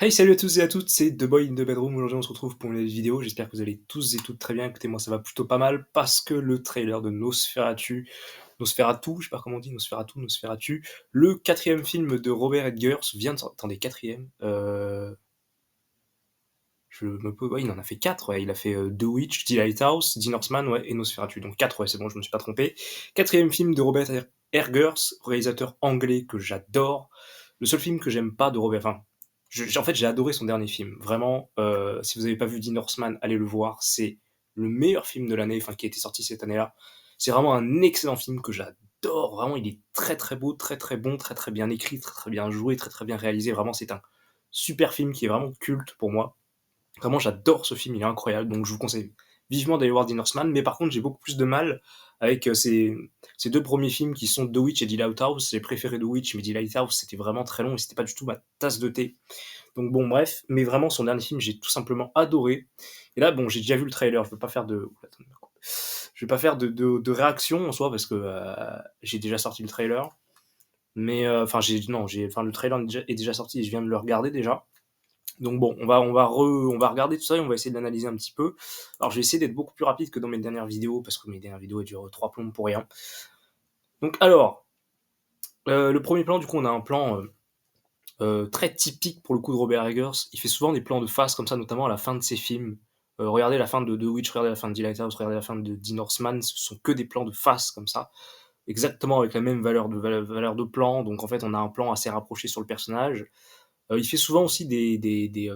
Hey, salut à tous et à toutes, c'est The Boy in the Bedroom. Aujourd'hui, on se retrouve pour une nouvelle vidéo. J'espère que vous allez tous et toutes très bien. Écoutez, moi, ça va plutôt pas mal parce que le trailer de Nosferatu, je sais pas comment on dit, Nosferatu, le quatrième film de Robert Edgers vient de sortir. Attendez, quatrième je me pose. Ouais, il en a fait quatre. Ouais. Il a fait The Witch, The Lighthouse, The Northman, ouais, et Nosferatu. Donc quatre, ouais, c'est bon, je me suis pas trompé. Quatrième film de Robert Eggers, réalisateur anglais que j'adore. Le seul film que j'aime pas de Robert. Enfin, en fait, j'ai adoré son dernier film. Vraiment, si vous avez pas vu The Northman, allez le voir. C'est le meilleur film de l'année, enfin, qui a été sorti cette année-là. C'est vraiment un excellent film que j'adore. Vraiment, il est très très beau, très très bon, très très bien écrit, très très bien joué, très très bien réalisé. Vraiment, c'est un super film qui est vraiment culte pour moi. Vraiment, j'adore ce film, il est incroyable, donc je vous conseille vivement d'aller voir The Northman, mais par contre, j'ai beaucoup plus de mal avec ces deux premiers films qui sont The Witch et The Lighthouse. J'ai préféré The Witch, mais The Lighthouse, c'était vraiment très long et c'était pas du tout ma tasse de thé. Donc bon, bref, mais vraiment, son dernier film, j'ai tout simplement adoré. Et là, bon, j'ai déjà vu le trailer, je veux pas faire de... Oula, attendez, je vais pas faire de réaction en soi, parce que j'ai déjà sorti le trailer, mais enfin, le trailer est déjà sorti et je viens de le regarder déjà. Donc bon, on va regarder tout ça et on va essayer de l'analyser un petit peu. Alors je vais essayer d'être beaucoup plus rapide que dans mes dernières vidéos, parce que mes dernières vidéos elles durent 3 plombes pour rien. Donc alors, le premier plan, du coup on a un plan très typique pour le coup de Robert Eggers. Il fait souvent des plans de face comme ça, notamment à la fin de ses films. Regardez la fin de The Witch, regardez la fin de The Lighthouse, regardez la fin de The Northman, ce sont que des plans de face comme ça, exactement avec la même valeur de plan, donc en fait on a un plan assez rapproché sur le personnage. Il fait souvent aussi des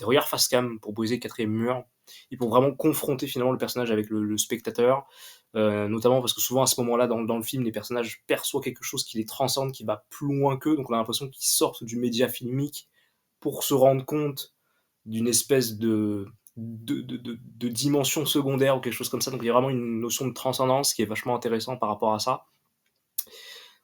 regards face cam pour briser le quatrième mur et pour vraiment confronter finalement le personnage avec le spectateur, notamment parce que souvent à ce moment-là dans le film les personnages perçoivent quelque chose qui les transcende, qui va plus loin qu'eux, donc on a l'impression qu'ils sortent du média filmique pour se rendre compte d'une espèce de dimension secondaire ou quelque chose comme ça, donc il y a vraiment une notion de transcendance qui est vachement intéressant par rapport à ça.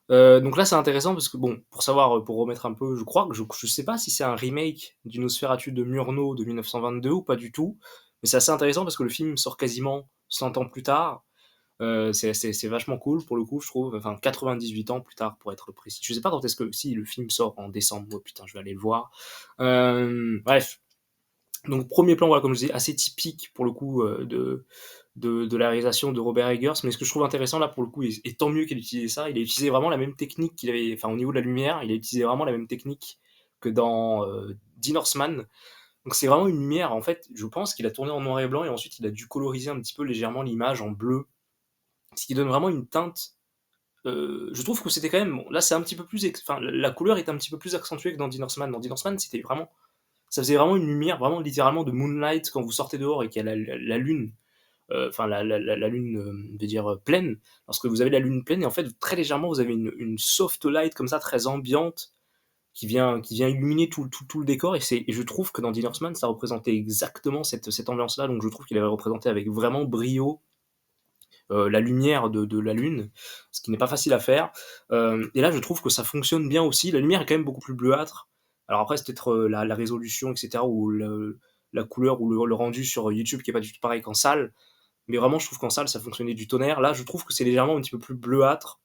Donc là, c'est intéressant parce que bon, pour savoir, pour remettre un peu, je crois que je sais pas si c'est un remake du Nosferatu de Murnau de 1922 ou pas du tout, mais c'est assez intéressant parce que le film sort quasiment 100 ans plus tard. C'est vachement cool pour le coup, je trouve. Enfin, 98 ans plus tard pour être précis. Je sais pas quand est-ce que si le film sort en décembre. Oh putain, je vais aller le voir. Bref, donc premier plan, voilà, comme je disais, assez typique pour le coup de la réalisation de Robert Eggers, mais ce que je trouve intéressant là pour le coup, et tant mieux qu'il ait utilisé ça, il a utilisé vraiment la même technique qu'il avait, enfin au niveau de la lumière, il a utilisé vraiment la même technique que dans The Northman. Donc c'est vraiment une lumière, en fait, je pense qu'il a tourné en noir et blanc et ensuite il a dû coloriser un petit peu légèrement l'image en bleu, ce qui donne vraiment une teinte. Je trouve que c'était quand même, bon, là c'est un petit peu plus, enfin la couleur est un petit peu plus accentuée que dans The Northman. Dans The Northman, c'était vraiment, ça faisait vraiment une lumière, vraiment littéralement de moonlight quand vous sortez dehors et qu'il y a la lune, enfin la lune, je veux dire pleine. Lorsque vous avez la lune pleine, et en fait très légèrement vous avez une soft light comme ça, très ambiante, qui vient illuminer tout le décor. Et je trouve que dans The Northman, ça représentait exactement cette ambiance-là. Donc je trouve qu'il avait représenté avec vraiment brio la lumière de la lune, ce qui n'est pas facile à faire. Et là, je trouve que ça fonctionne bien aussi. La lumière est quand même beaucoup plus bleuâtre. Alors après, c'est peut-être la résolution, etc., ou la couleur ou le rendu sur YouTube qui est pas du tout pareil qu'en salle. Mais vraiment, je trouve qu'en salle, ça fonctionnait du tonnerre. Là, je trouve que c'est légèrement un petit peu plus bleuâtre,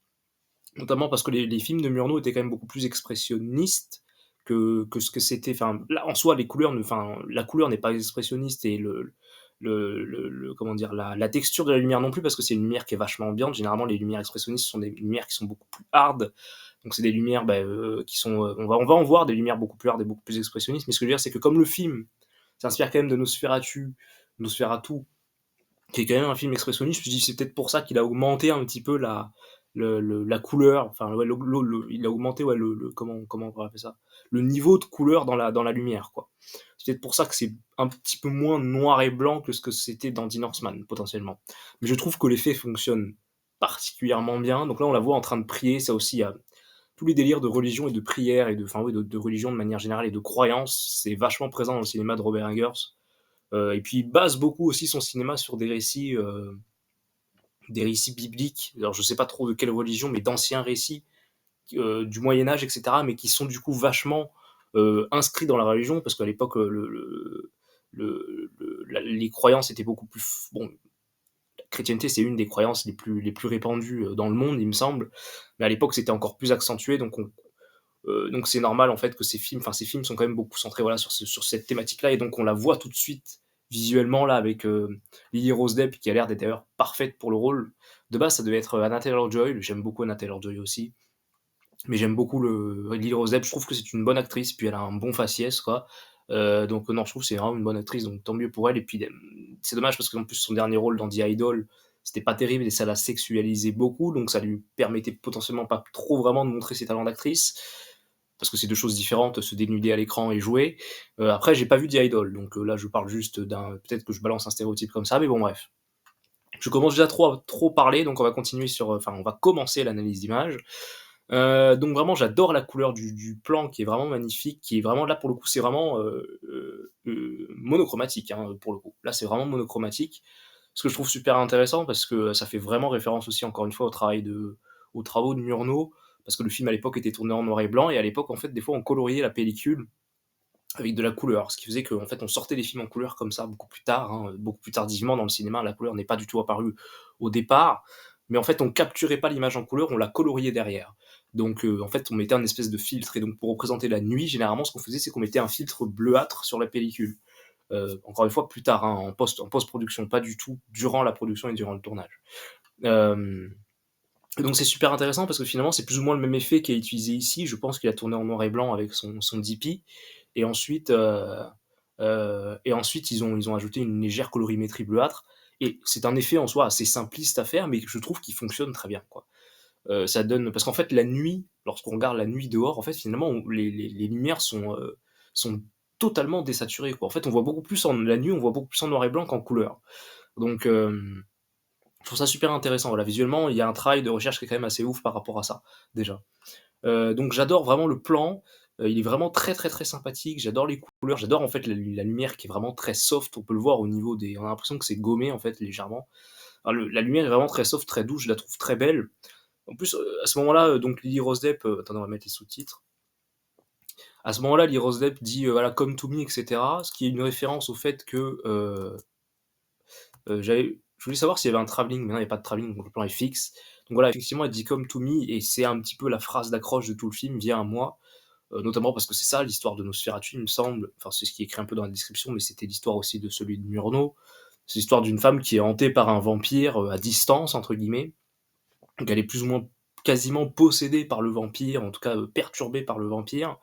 notamment parce que les films de Murnau étaient quand même beaucoup plus expressionnistes que ce que c'était. Enfin, là, en soi, enfin, la couleur n'est pas expressionniste et comment dire, la texture de la lumière non plus, parce que c'est une lumière qui est vachement ambiante. Généralement, les lumières expressionnistes sont des lumières qui sont beaucoup plus hard. Donc, c'est des lumières qui sont. On va en voir des lumières beaucoup plus hard et beaucoup plus expressionnistes. Mais ce que je veux dire, c'est que comme le film s'inspire quand même de Nosferatu, qui est quand même un film expressionniste. Je me dis c'est peut-être pour ça qu'il a augmenté un petit peu la couleur, enfin ouais, il a augmenté ouais, comment on pourrait appeler ça, le niveau de couleur dans la lumière, quoi. C'est peut-être pour ça que c'est un petit peu moins noir et blanc que ce que c'était dans The Northman, potentiellement. Mais je trouve que l'effet fonctionne particulièrement bien. Donc là, on la voit en train de prier. Ça aussi, il y a tous les délires de religion et de prière et enfin oui, de religion de manière générale et de croyance. C'est vachement présent dans le cinéma de Robert Eggers. Et puis il base beaucoup aussi son cinéma sur des récits bibliques. Alors je sais pas trop de quelle religion, mais d'anciens récits du Moyen Âge, etc., mais qui sont du coup vachement inscrits dans la religion, parce qu'à l'époque, les croyances étaient beaucoup plus... Bon, la chrétienté, c'est une des croyances les plus répandues dans le monde, il me semble, mais à l'époque, c'était encore plus accentué, donc Donc c'est normal en fait que ces films sont quand même beaucoup centrés, voilà, sur cette thématique-là et donc on la voit tout de suite visuellement là avec, Lily Rose Depp qui a l'air d'être d'ailleurs parfaite pour le rôle. De base, ça devait être, Anna Taylor-Joy, j'aime beaucoup Anna Taylor-Joy aussi, mais j'aime beaucoup le Lily Rose Depp, je trouve que c'est une bonne actrice, puis elle a un bon faciès quoi, donc non, je trouve que c'est vraiment une bonne actrice, donc tant mieux pour elle et puis c'est dommage parce qu'en plus son dernier rôle dans The Idol, c'était pas terrible et ça l'a sexualisé beaucoup, donc ça lui permettait potentiellement pas trop vraiment de montrer ses talents d'actrice, parce que c'est 2 choses différentes, se dénuder à l'écran et jouer. Après j'ai pas vu The Idol, donc là je parle juste d'un peut-être que je balance un stéréotype comme ça, mais bon bref. Je commence déjà trop à trop parler, donc on va continuer enfin on va commencer l'analyse d'image. Donc vraiment j'adore la couleur du plan qui est vraiment magnifique, qui est vraiment là pour le coup c'est vraiment, monochromatique, hein, pour le coup. Là c'est vraiment monochromatique, ce que je trouve super intéressant parce que ça fait vraiment référence aussi encore une fois aux travaux de Murnau, parce que le film à l'époque était tourné en noir et blanc et à l'époque en fait des fois on coloriait la pellicule avec de la couleur, ce qui faisait qu'en fait on sortait des films en couleur comme ça beaucoup plus tard, hein, beaucoup plus tardivement dans le cinéma. La couleur n'est pas du tout apparue au départ, mais en fait on capturait pas l'image en couleur, on la coloriait derrière. Donc en fait on mettait un espèce de filtre et donc pour représenter la nuit, généralement ce qu'on faisait c'est qu'on mettait un filtre bleuâtre sur la pellicule. Encore une fois plus tard, hein, en post-production, pas du tout durant la production et durant le tournage. Hem donc c'est super intéressant parce que finalement c'est plus ou moins le même effet qui est utilisé ici. Je pense qu'il a tourné en noir et blanc avec son DP et ensuite ils ont ajouté une légère colorimétrie bleuâtre et c'est un effet en soi assez simpliste à faire, mais je trouve qu'il fonctionne très bien, quoi. Ça donne parce qu'en fait la nuit, lorsqu'on regarde la nuit dehors, en fait finalement les lumières sont totalement désaturées, quoi. En fait on voit beaucoup plus en la nuit, on voit beaucoup plus en noir et blanc qu'en couleur. Donc je trouve ça super intéressant. Voilà, visuellement, il y a un travail de recherche qui est quand même assez ouf par rapport à ça, déjà. Donc j'adore vraiment le plan, il est vraiment très, très, très sympathique, j'adore les couleurs, j'adore en fait la lumière qui est vraiment très soft, on peut le voir au niveau des on a l'impression que c'est gommé en fait légèrement. Enfin la lumière est vraiment très soft, très douce, je la trouve très belle. En plus, à ce moment-là, donc Lily Rose Depp, attendez on va mettre les sous-titres. À ce moment-là, Lily Rose Depp dit, voilà: «Come to me» et cetera, ce qui est une référence au fait que, je voulais savoir s'il y avait un travelling, mais non, il y a pas de travelling, donc le plan est fixe. Donc voilà, effectivement, elle dit: «Come to me» et c'est un petit peu la phrase d'accroche de tout le film: «Viens à moi», notamment parce que c'est ça l'histoire de Nosferatu, il me semble. Enfin, c'est ce qui est écrit un peu dans la description, mais c'était l'histoire aussi de celui de Murnau. C'est l'histoire d'une femme qui est hantée par un vampire, «à distance» entre guillemets. Donc elle est plus ou moins quasiment possédée par le vampire, en tout cas, perturbée par le vampire.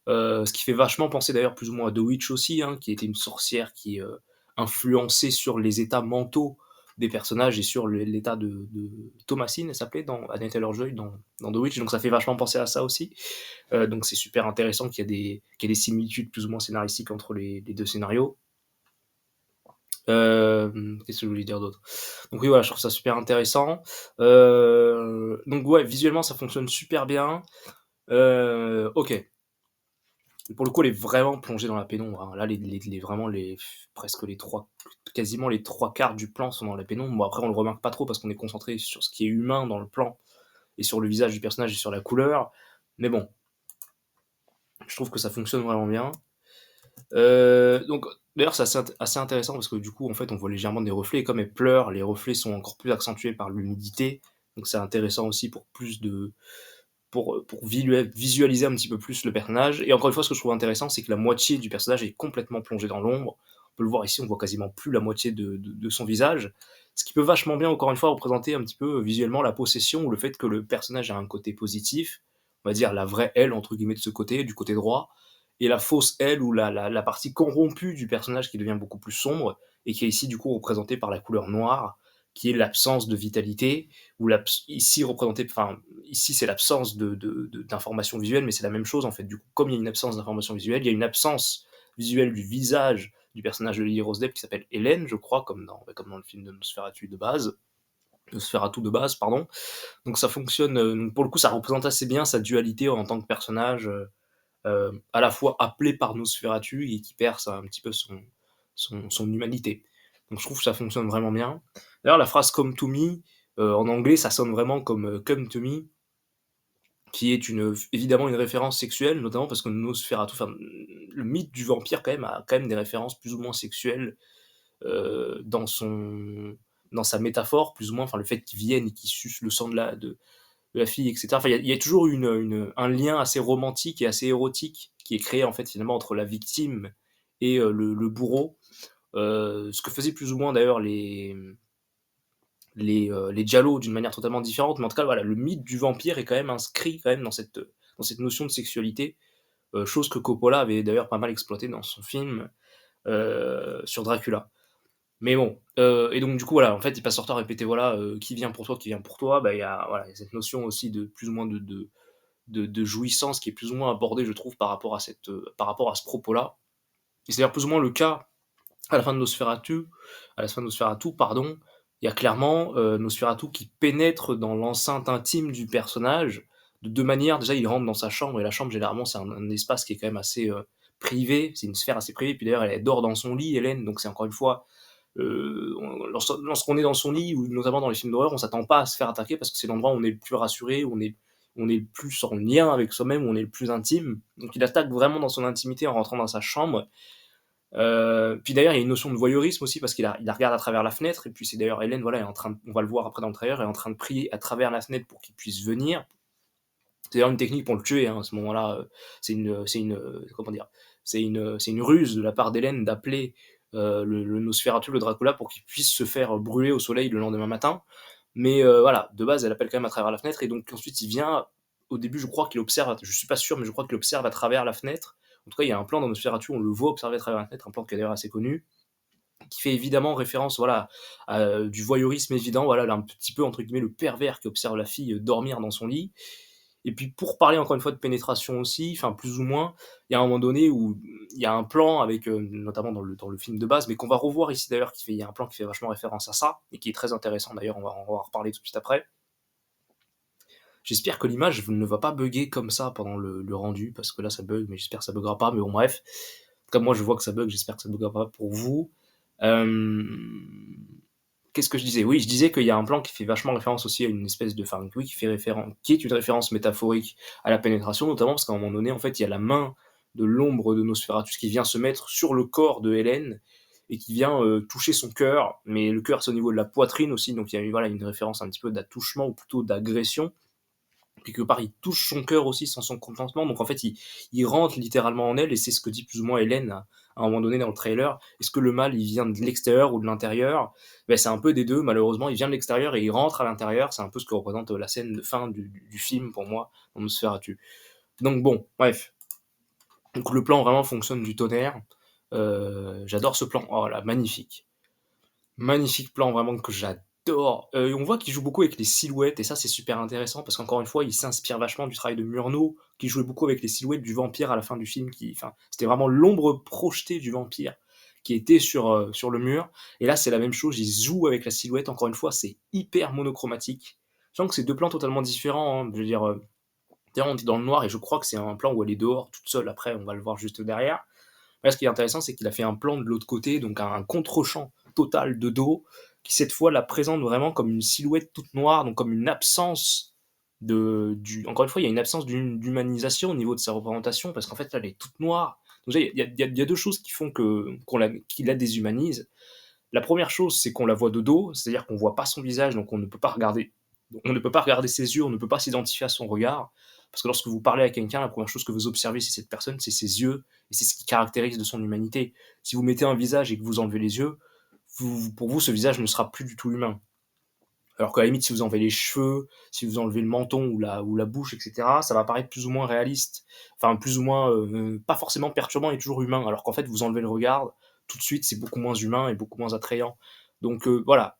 Ce qui fait vachement penser d'ailleurs plus ou moins à The Witch aussi, hein, qui était une sorcière qui, influençait sur les états mentaux des personnages et sur l'état de Thomasine, elle s'appelait dans Anya Taylor-Joy dans The Witch, donc ça fait vachement penser à ça aussi. Donc c'est super intéressant qu'il y ait des similitudes plus ou moins scénaristiques entre les 2 scénarios. Qu'est-ce que je voulais dire d'autre? Donc oui, voilà, je trouve ça super intéressant. Donc ouais, visuellement ça fonctionne super bien. OK. Pour le coup, elle est vraiment plongée dans la pénombre, hein. Là, vraiment presque quasiment les 3/4 du plan sont dans la pénombre. Bon après on le remarque pas trop parce qu'on est concentré sur ce qui est humain dans le plan et sur le visage du personnage et sur la couleur. Mais bon, je trouve que ça fonctionne vraiment bien. Donc d'ailleurs c'est assez intéressant parce que du coup, en fait, on voit légèrement des reflets et comme elle pleure, les reflets sont encore plus accentués par l'humidité. Donc c'est intéressant aussi pour visualiser un petit peu plus le personnage. Et encore une fois, ce que je trouve intéressant, c'est que la moitié du personnage est complètement plongée dans l'ombre. On peut le voir ici, on voit quasiment plus la moitié de son visage. Ce qui peut vachement bien, encore une fois, représenter un petit peu visuellement la possession ou le fait que le personnage a un côté positif, on va dire la vraie elle, entre guillemets, de ce côté, du côté droit, et la fausse elle ou la partie corrompue du personnage qui devient beaucoup plus sombre et qui est ici, du coup, représentée par la couleur noire, qui est l'absence de vitalité, ou ici représentée, enfin, ici, c'est l'absence d'informations visuelles, mais c'est la même chose en fait. Du coup, comme il y a une absence d'informations visuelles, il y a une absence visuelle du visage du personnage de Lily Rose Depp qui s'appelle Hélène, je crois, comme dans le film de Nosferatu de base, pardon. Donc ça fonctionne, pour le coup, ça représente assez bien sa dualité en tant que personnage, à la fois appelé par Nosferatu et qui perd un petit peu son humanité. Donc je trouve que ça fonctionne vraiment bien. D'ailleurs, la phrase Come to me, en anglais, ça sonne vraiment comme Come to me, qui est évidemment une référence sexuelle, notamment parce que Nosferatu, enfin, le mythe du vampire quand même a quand même des références plus ou moins sexuelles dans sa métaphore, plus ou moins, enfin le fait qu'il vienne et qu'il suce le sang de de la fille, et cetera. Enfin, il y a toujours un lien assez romantique et assez érotique qui est créé, en fait, finalement, entre la victime et le bourreau. Ce que faisaient plus ou moins d'ailleurs les giallo d'une manière totalement différente, mais en tout cas, voilà, le mythe du vampire est quand même inscrit quand même dans cette notion de sexualité, chose que Coppola avait d'ailleurs pas mal exploité dans son film sur Dracula. Mais bon, et donc du coup, voilà, en fait, il passe son temps à répéter, voilà, qui vient pour toi, qui vient pour toi. Bah, il y a, voilà, il y a cette notion aussi de plus ou moins de jouissance qui est plus ou moins abordée, je trouve, par rapport à ce propos-là. Et c'est d'ailleurs plus ou moins le cas à la fin de Nosferatu, à la fin de Nosferatu, pardon, il y a clairement Nosferatu qui pénètre dans l'enceinte intime du personnage de deux manières. Déjà, il rentre dans sa chambre, et la chambre, généralement, c'est un espace qui est quand même assez privé, c'est une sphère assez privée. Puis d'ailleurs, elle dort dans son lit, Hélène, donc c'est encore une fois, lorsqu'on est dans son lit, ou notamment dans les films d'horreur, on s'attend pas à se faire attaquer parce que c'est l'endroit où on est le plus rassuré, où on est le plus en lien avec soi-même, où on est le plus intime. Donc il attaque vraiment dans son intimité en rentrant dans sa chambre. Puis d'ailleurs, il y a une notion de voyeurisme aussi parce il la regarde à travers la fenêtre, et puis c'est d'ailleurs Hélène, voilà, est en train on va le voir après dans le trailer, est en train de prier à travers la fenêtre pour qu'il puisse venir. C'est d'ailleurs une technique pour le tuer, hein, à ce moment-là. Comment dire, c'est une ruse de la part d'Hélène d'appeler le Nosferatu, le Dracula, pour qu'il puisse se faire brûler au soleil le lendemain matin. Mais voilà, de base, elle appelle quand même à travers la fenêtre, et donc ensuite il vient. Au début, je crois qu'il observe, je suis pas sûr, mais je crois qu'il observe à travers la fenêtre. En tout cas, il y a un plan dans Nosferatu, on le voit observer à travers la fenêtre, un plan qui est d'ailleurs assez connu, qui fait évidemment référence, voilà, à du voyeurisme évident, voilà, là, un petit peu entre guillemets le pervers qui observe la fille dormir dans son lit. Et puis pour parler encore une fois de pénétration aussi, enfin plus ou moins, il y a un moment donné où il y a un plan avec, notamment dans le film de base, mais qu'on va revoir ici d'ailleurs, il y a un plan qui fait vachement référence à ça, et qui est très intéressant d'ailleurs, on va en reparler tout de suite après. J'espère que l'image ne va pas bugger comme ça pendant le rendu, parce que là ça bug, mais j'espère que ça buggera pas, mais bon bref. Comme moi je vois que ça bug, j'espère que ça buggera pas pour vous. Euh, Qu'est-ce que je disais? Oui, je disais qu'il y a un plan qui fait vachement référence aussi à une espèce de, enfin, oui, qui est une référence métaphorique à la pénétration, notamment parce qu'à un moment donné, en fait, il y a la main de l'ombre de Nosferatu qui vient se mettre sur le corps de Hélène et qui vient toucher son cœur, mais le cœur c'est au niveau de la poitrine aussi, donc il y a voilà, une référence un petit peu d'attouchement ou plutôt d'agression. Puis quelque part, il touche son cœur aussi sans son consentement, donc en fait, il rentre littéralement en elle, et c'est ce que dit plus ou moins Hélène à un moment donné dans le trailer. Est-ce que le mal, il vient de l'extérieur ou de l'intérieur? Ben, c'est un peu des deux, malheureusement, il vient de l'extérieur et il rentre à l'intérieur, c'est un peu ce que représente la scène de fin du film pour moi, dans Nosferatu. Donc bon, bref. Donc le plan vraiment fonctionne du tonnerre. J'adore ce plan, oh là, magnifique. Magnifique plan, vraiment, que j'adore. On voit qu'il joue beaucoup avec les silhouettes, et ça c'est super intéressant parce qu'encore une fois, il s'inspire vachement du travail de Murnau, qui jouait beaucoup avec les silhouettes du vampire à la fin du film. Enfin, c'était vraiment l'ombre projetée du vampire qui était sur le mur. Et là, c'est la même chose, il joue avec la silhouette. Encore une fois, c'est hyper monochromatique. Je sens que c'est deux plans totalement différents, hein. Je veux dire, d'ailleurs, on est dans le noir, et je crois que c'est un plan où elle est dehors toute seule. Après, on va le voir juste derrière. Là, ce qui est intéressant, c'est qu'il a fait un plan de l'autre côté, donc un contre-champ total de dos, qui cette fois la présente vraiment comme une silhouette toute noire, donc comme une absence encore une fois, il y a une absence d'humanisation au niveau de sa représentation, parce qu'en fait, elle est toute noire. Donc, il y a deux choses qui font qu'il la déshumanise. La première chose, c'est qu'on la voit de dos, c'est-à-dire qu'on voit pas son visage, donc on ne peut pas regarder ses yeux, on ne peut pas s'identifier à son regard, parce que lorsque vous parlez à quelqu'un, la première chose que vous observez chez cette personne, c'est ses yeux, et c'est ce qui caractérise de son humanité. Si vous mettez un visage et que vous enlevez les yeux, pour vous, ce visage ne sera plus du tout humain. Alors qu'à la limite, si vous enlevez les cheveux, si vous enlevez le menton ou la bouche, etc., ça va paraître plus ou moins réaliste. Enfin, plus ou moins, pas forcément perturbant et toujours humain. Alors qu'en fait, vous enlevez le regard, tout de suite, c'est beaucoup moins humain et beaucoup moins attrayant. Donc voilà.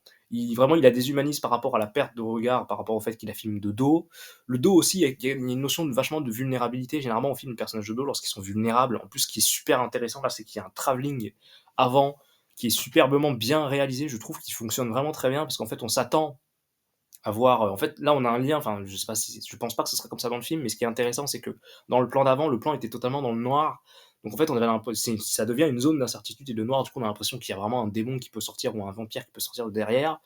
Vraiment, il la déshumanise par rapport à la perte de regard, par rapport au fait qu'il la filme de dos. Le dos aussi, il y a une notion vachement de vulnérabilité. Généralement, on filme les personnages de dos lorsqu'ils sont vulnérables. En plus, ce qui est super intéressant là, c'est qu'il y a un travelling avant qui est superbement bien réalisé. Je trouve qu'il fonctionne vraiment très bien parce qu'en fait, on s'attend à voir. En fait, là, on a un lien. Enfin, je sais pas si, je pense pas que ce sera comme ça dans le film, mais ce qui est intéressant, c'est que dans le plan d'avant, le plan était totalement dans le noir. Donc en fait, ça devient une zone d'incertitude et de noir. Du coup, on a l'impression qu'il y a vraiment un démon qui peut sortir ou un vampire qui peut sortir de derrière.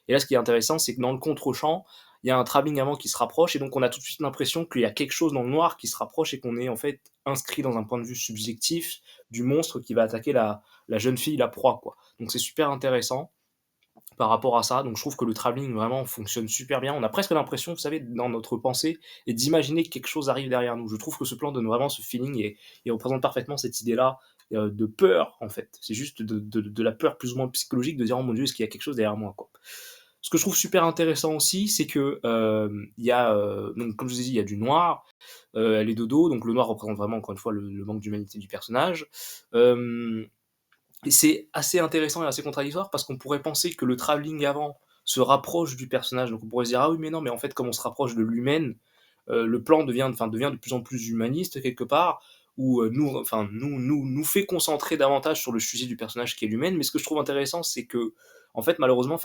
Et là, ce qui est intéressant, c'est que dans le contre-champ, il y a un travelling avant qui se rapproche, et donc on a tout de suite l'impression qu'il y a quelque chose dans le noir qui se rapproche, et qu'on est en fait inscrit dans un point de vue subjectif du monstre qui va attaquer la jeune fille, la proie, quoi. Donc c'est super intéressant. par rapport à ça. Donc je trouve que le travelling vraiment fonctionne super bien. On a presque l'impression, vous savez, dans notre pensée et d'imaginer que quelque chose arrive derrière nous. Je trouve que ce plan donne vraiment ce feeling et représente parfaitement cette idée-là, de peur, en fait. C'est juste de la peur plus ou moins psychologique de dire: «Oh mon Dieu, est-ce qu'il y a quelque chose derrière moi?» quoi. Ce que je trouve super intéressant aussi, c'est que, il y a, donc comme je vous ai dit, il y a du noir, elle est de dos, donc le noir représente vraiment encore une fois le manque d'humanité du personnage. Hem Et c'est assez intéressant et assez contradictoire parce qu'on pourrait penser que le travelling avant se rapproche du personnage, donc on pourrait se dire: «Ah oui, mais non, mais en fait, comme on se rapproche de l'humaine, le plan devient de plus en plus humaniste quelque part, ou nous fait concentrer davantage sur le sujet du personnage qui est l'humaine». Mais ce que je trouve intéressant, c'est que en fait, malheureusement,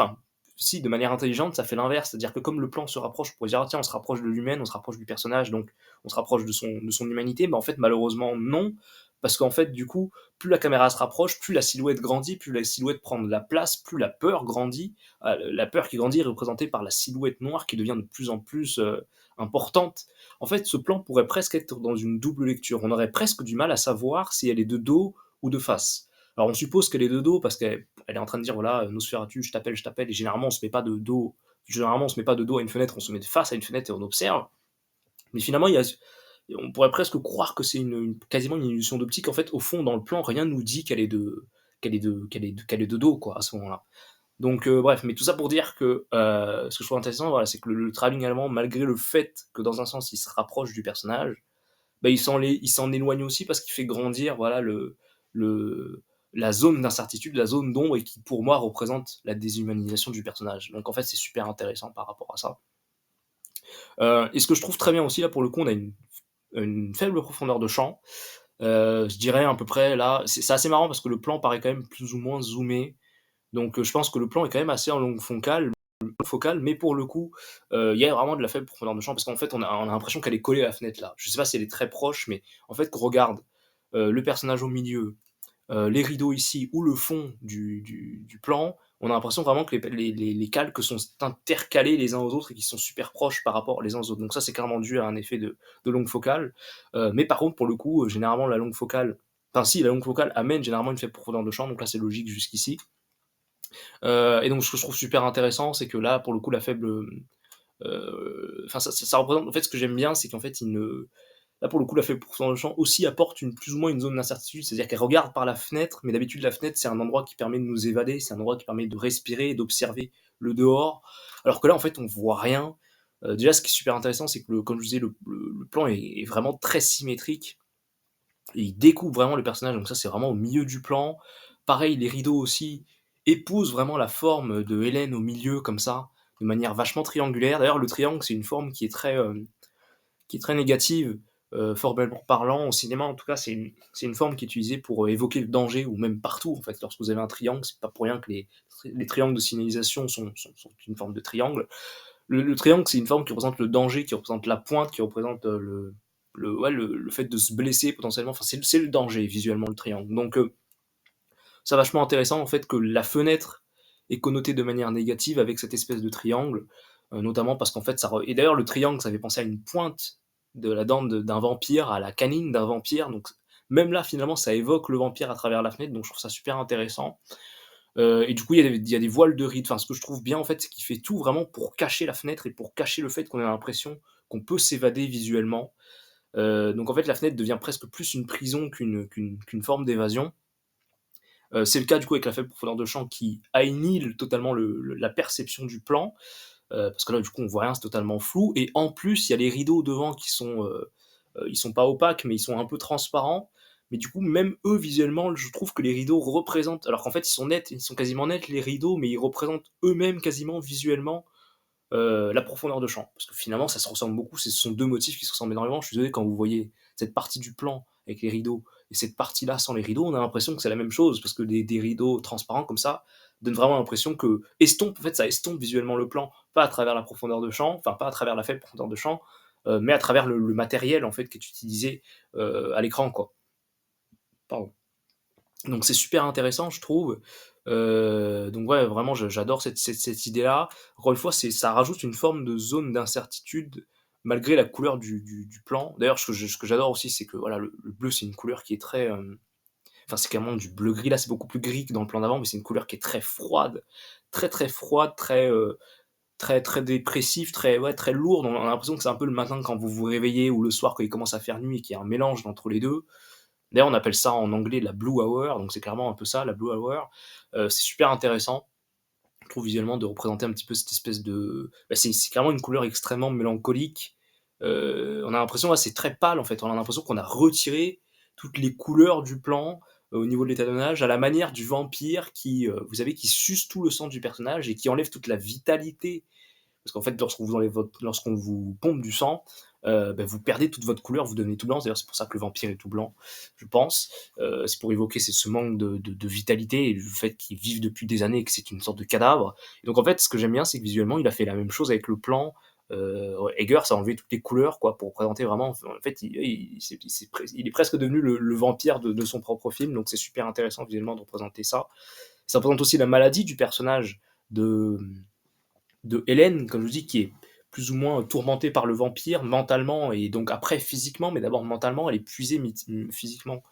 si, de manière intelligente, ça fait l'inverse. C'est-à-dire que comme le plan se rapproche, on pourrait dire: «Ah tiens, on se rapproche de l'humaine, on se rapproche du personnage, donc on se rapproche de son humanité». Mais en fait, malheureusement, non, parce qu'en fait, du coup, plus la caméra se rapproche, plus la silhouette grandit, plus la silhouette prend de la place, plus la peur grandit. La peur qui grandit est représentée par la silhouette noire qui devient de plus en plus, importante. En fait, ce plan pourrait presque être dans une double lecture. On aurait presque du mal à savoir si elle est de dos ou de face. Alors on suppose qu'elle est de dos parce qu'elle est en train de dire: «Voilà, Nosferatu, je t'appelle» et généralement on se met pas de dos à une fenêtre, on se met de face à une fenêtre et on observe. Mais finalement, on pourrait presque croire que c'est quasiment une illusion d'optique. En fait, au fond, dans le plan, rien ne nous dit qu'elle est de dos, quoi, à ce moment-là. Donc, bref, mais tout ça pour dire que, ce que je trouve intéressant, voilà, c'est que le travelling allemand, malgré le fait que dans un sens, il se rapproche du personnage, bah, il s'en éloigne aussi parce qu'il fait grandir, voilà, le la zone d'incertitude, la zone d'ombre et qui, pour moi, représente la déshumanisation du personnage. Donc en fait, c'est super intéressant par rapport à ça. Et ce que je trouve très bien aussi, là, pour le coup, on a une faible profondeur de champ. Je dirais à peu près là, c'est assez marrant parce que le plan paraît quand même plus ou moins zoomé, donc je pense que le plan est quand même assez en longue focale, mais pour le coup, il y a vraiment de la faible profondeur de champ parce qu'en fait, on a l'impression qu'elle est collée à la fenêtre là. Je sais pas si elle est très proche, mais en fait, regarde, le personnage au milieu, les rideaux ici ou le fond du plan, on a l'impression vraiment que les calques sont intercalés les uns aux autres et qu'ils sont super proches par rapport les uns aux autres. Donc ça, c'est clairement dû à un effet de longue focale. Mais par contre, pour le coup, généralement, la longue focale amène généralement une faible profondeur de champ, donc là, c'est logique jusqu'ici. Et donc ce que je trouve super intéressant, c'est que là, pour le coup, la faible, enfin ça représente en fait, ce que j'aime bien, c'est qu'en fait, là, pour le coup, la faible profondeur de champ aussi apporte plus ou moins une zone d'incertitude, c'est-à-dire qu'elle regarde par la fenêtre, mais d'habitude, la fenêtre, c'est un endroit qui permet de nous évader, c'est un endroit qui permet de respirer et d'observer le dehors, alors que là, en fait, on voit rien. Déjà, ce qui est super intéressant, c'est que comme je vous disais, le plan est vraiment très symétrique et il découpe vraiment le personnage, donc ça, c'est vraiment au milieu du plan. Pareil, les rideaux aussi épousent vraiment la forme de Hélène au milieu, comme ça, de manière vachement triangulaire. D'ailleurs, le triangle, c'est une forme qui est très négative, formellement parlant. Au cinéma, en tout cas, c'est une forme qui est utilisée pour évoquer le danger, ou même partout, en fait. Lorsque vous avez un triangle, c'est pas pour rien que les triangles de signalisation sont une forme de triangle. Le triangle, c'est une forme qui représente le danger, qui représente la pointe, qui représente ouais, le fait de se blesser potentiellement. Enfin, c'est le danger, visuellement, le triangle. Donc, c'est vachement intéressant, en fait, que la fenêtre est connotée de manière négative avec cette espèce de triangle, notamment parce qu'en fait, et d'ailleurs, le triangle, ça fait penser à une pointe de la dent d'un vampire, à la canine d'un vampire, donc même là, finalement, ça évoque le vampire à travers la fenêtre, donc je trouve ça super intéressant. Et du coup, il y a des voiles de rides. Enfin, ce que je trouve bien, en fait, c'est qu'il fait tout vraiment pour cacher la fenêtre et pour cacher le fait qu'on a l'impression qu'on peut s'évader visuellement. Donc en fait, la fenêtre devient presque plus une prison qu'une forme d'évasion. C'est le cas du coup avec la faible profondeur de champ qui annihile totalement la perception du plan, parce que là du coup on voit rien, c'est totalement flou, et en plus il y a les rideaux devant qui ils sont pas opaques mais ils sont un peu transparents, mais du coup même eux visuellement je trouve que les rideaux représentent, alors qu'en fait ils sont quasiment nets les rideaux, mais ils représentent eux-mêmes quasiment visuellement la profondeur de champ. Parce que finalement, ça se ressemble beaucoup, ce sont deux motifs qui se ressemblent énormément. Je suis désolé, quand vous voyez cette partie du plan avec les rideaux et cette partie-là sans les rideaux, on a l'impression que c'est la même chose, parce que des rideaux transparents comme ça donnent vraiment l'impression en fait, ça estompe visuellement le plan, pas à travers la profondeur de champ, enfin pas à travers la faible profondeur de champ, mais à travers le matériel en fait qui est utilisé à l'écran, quoi. Pardon. Donc c'est super intéressant, je trouve. Donc ouais, vraiment, j'adore cette idée-là. Encore une fois, ça rajoute une forme de zone d'incertitude malgré la couleur du plan. D'ailleurs, ce que j'adore aussi, c'est que voilà, le bleu, c'est une couleur qui est très, enfin, c'est carrément du bleu gris, là, c'est beaucoup plus gris que dans le plan d'avant, mais c'est une couleur qui est très froide, très, très froide, très, très dépressive, très ouais, très lourde. On a l'impression que c'est un peu le matin quand vous vous réveillez ou le soir quand il commence à faire nuit et qu'il y a un mélange entre les 2. D'ailleurs, on appelle ça en anglais la blue hour, donc c'est clairement un peu ça, la blue hour. C'est super intéressant, je trouve visuellement de représenter un petit peu cette espèce de bah, c'est clairement une couleur extrêmement mélancolique. On a l'impression, ouais, c'est très pâle en fait, on a l'impression qu'on a retiré toutes les couleurs du plan, au niveau de l'étalonnage, à la manière du vampire qui, vous savez, qui suce tout le sang du personnage et qui enlève toute la vitalité. Parce qu'en fait, lorsqu'on vous pompe du sang, bah, vous perdez toute votre couleur, vous devenez tout blanc. D'ailleurs, c'est pour ça que le vampire est tout blanc, je pense. C'est pour évoquer ce manque de vitalité et le fait qu'il vive depuis des années et que c'est une sorte de cadavre. Et donc en fait, ce que j'aime bien, c'est que visuellement, il a fait la même chose avec le plan. Eggers a enlevé toutes les couleurs quoi, pour présenter vraiment. En fait, il est presque devenu le vampire de son propre film, donc c'est super intéressant visuellement de représenter ça. Ça représente aussi la maladie du personnage de, de Hélène, comme je vous dis, qui est plus ou moins tourmentée par le vampire mentalement et donc après physiquement, mais d'abord mentalement, elle est épuisée physiquement,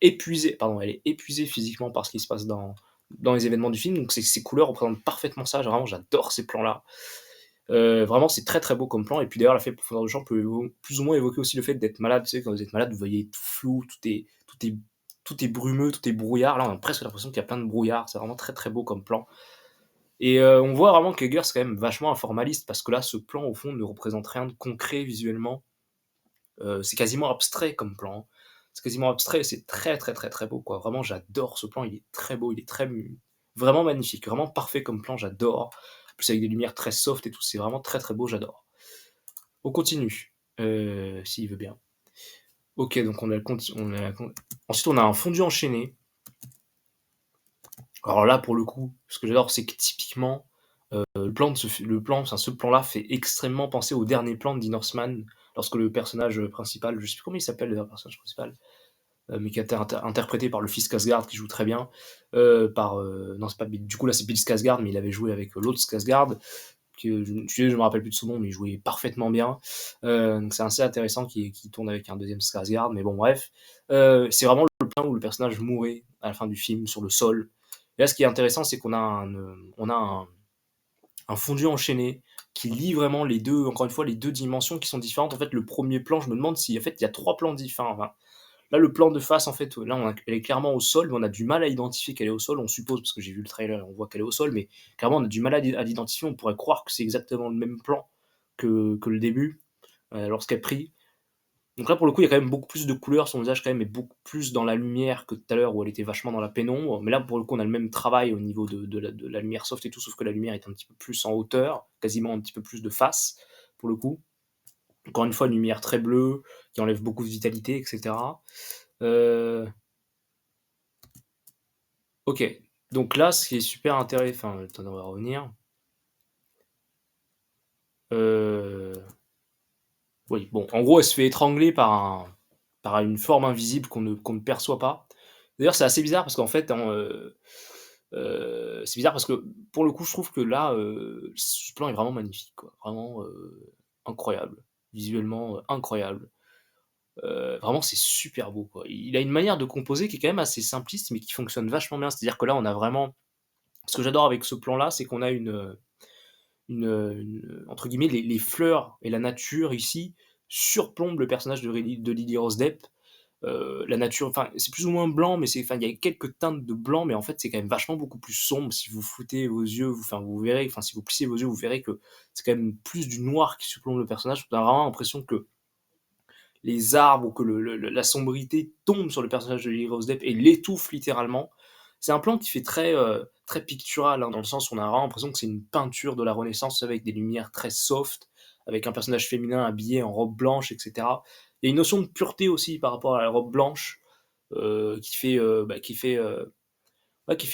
épuisée, pardon, elle est épuisée physiquement par ce qui se passe dans les événements du film. Donc ces couleurs représentent parfaitement ça. Vraiment, j'adore ces plans-là. Vraiment, c'est très très beau comme plan. Et puis d'ailleurs, la faible profondeur de champ peut plus ou moins évoquer aussi le fait d'être malade. Tu sais, quand vous êtes malade, vous voyez tout flou, tout est brumeux, tout est brouillard. Là, on a presque l'impression qu'il y a plein de brouillard. C'est vraiment très très beau comme plan. Et on voit vraiment que Eggers, c'est quand même vachement un formaliste, parce que là, ce plan, au fond, ne représente rien de concret visuellement. C'est quasiment abstrait comme plan, hein. C'est quasiment abstrait et c'est très, très, très, très beau, quoi. Vraiment, j'adore ce plan, il est très beau, il est vraiment magnifique, vraiment parfait comme plan, j'adore. En plus, avec des lumières très soft et tout, c'est vraiment très, très beau, j'adore. On continue, s'il veut bien. Ok, donc ensuite, on a un fondu enchaîné. Alors là, pour le coup, ce que j'adore, c'est que typiquement, ce plan-là fait extrêmement penser au dernier plan de The Northman, lorsque le personnage principal, je sais plus comment il s'appelle le personnage principal, mais qui a été interprété par le fils Skarsgård, qui joue très bien, non, c'est pas du coup là c'est Bill Skarsgård, mais il avait joué avec l'autre Skarsgård, je me rappelle plus de son nom, mais il jouait parfaitement bien. Donc c'est assez intéressant qu'il tourne avec un deuxième Skarsgård, mais bon bref. C'est vraiment le plan où le personnage mourait à la fin du film sur le sol. Et là, ce qui est intéressant, c'est qu'on a un fondu enchaîné qui lie vraiment les deux, encore une fois, les deux dimensions qui sont différentes. En fait, le premier plan, je me demande si, en fait, il y a trois plans différents. Enfin, là, le plan de face, en fait, là, elle est clairement au sol, mais on a du mal à identifier qu'elle est au sol, on suppose, parce que j'ai vu le trailer, on voit qu'elle est au sol, mais clairement, on a du mal à l'identifier, on pourrait croire que c'est exactement le même plan que le début, lorsqu'elle prie. Donc là, pour le coup, il y a quand même beaucoup plus de couleurs, son visage quand même est beaucoup plus dans la lumière que tout à l'heure où elle était vachement dans la pénombre. Mais là, pour le coup, on a le même travail au niveau de la lumière soft et tout, sauf que la lumière est un petit peu plus en hauteur, quasiment un petit peu plus de face, pour le coup. Encore une fois, une lumière très bleue, qui enlève beaucoup de vitalité, etc. Euh, ok, donc là, ce qui est super intéressant, enfin, attends, on va revenir. Euh, oui, bon, en gros, elle se fait étrangler par une forme invisible qu'on ne perçoit pas. D'ailleurs, c'est assez bizarre parce qu'en fait, c'est bizarre parce que pour le coup, je trouve que là, ce plan est vraiment magnifique, quoi. Vraiment incroyable. Visuellement incroyable. Vraiment, c'est super beau, quoi. Il a une manière de composer qui est quand même assez simpliste, mais qui fonctionne vachement bien. C'est-à-dire que là, on a vraiment. Ce que j'adore avec ce plan-là, c'est qu'on a entre guillemets, les fleurs et la nature ici surplombent le personnage de Lily Rose Depp. La nature, enfin, c'est plus ou moins blanc, mais enfin, il y a quelques teintes de blanc, mais en fait, c'est quand même vachement beaucoup plus sombre. Si vous foutez vos yeux, enfin, vous verrez, enfin, si vous plissez vos yeux, vous verrez que c'est quand même plus du noir qui surplombe le personnage. On a vraiment l'impression que les arbres ou que la sombrité tombe sur le personnage de Lily Rose Depp et l'étouffe littéralement. C'est un plan qui fait très pictural, hein, dans le sens où on a vraiment l'impression que c'est une peinture de la Renaissance avec des lumières très soft, avec un personnage féminin habillé en robe blanche, etc. Il y a une notion de pureté aussi par rapport à la robe blanche qui fait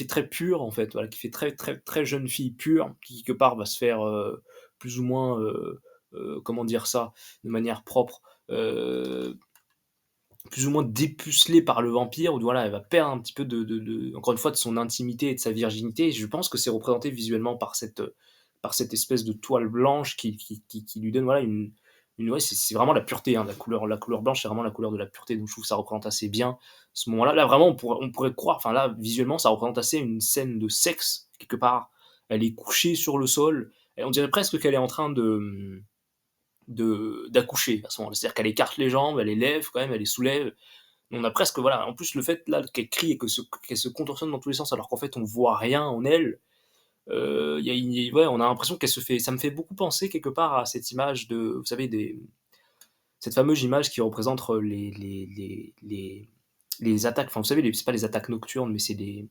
très pure en fait, voilà, qui fait très très très jeune fille pure, qui quelque part va se faire plus ou moins, comment dire ça, de manière propre, euh, plus ou moins dépucelée par le vampire, où voilà, elle va perdre un petit peu encore une fois, de son intimité et de sa virginité. Et je pense que c'est représenté visuellement par cette espèce de toile blanche qui lui donne voilà, ouais, c'est vraiment la pureté, hein, la couleur blanche, c'est vraiment la couleur de la pureté, donc je trouve que ça représente assez bien ce moment-là. Là, vraiment, on pourrait croire, enfin là, visuellement, ça représente assez une scène de sexe, quelque part. Elle est couchée sur le sol, et on dirait presque qu'elle est en train d'accoucher à ce moment-là. C'est-à-dire qu'elle écarte les jambes, elle les lève quand même, elle les soulève. On a presque, voilà, en plus le fait là qu'elle crie et qu'elle se contorsionne dans tous les sens alors qu'en fait on voit rien en elle, ouais, on a l'impression qu'elle se fait, ça me fait beaucoup penser quelque part à cette image de, vous savez, cette fameuse image qui représente les attaques, enfin vous savez, c'est pas les attaques nocturnes, mais c'est des,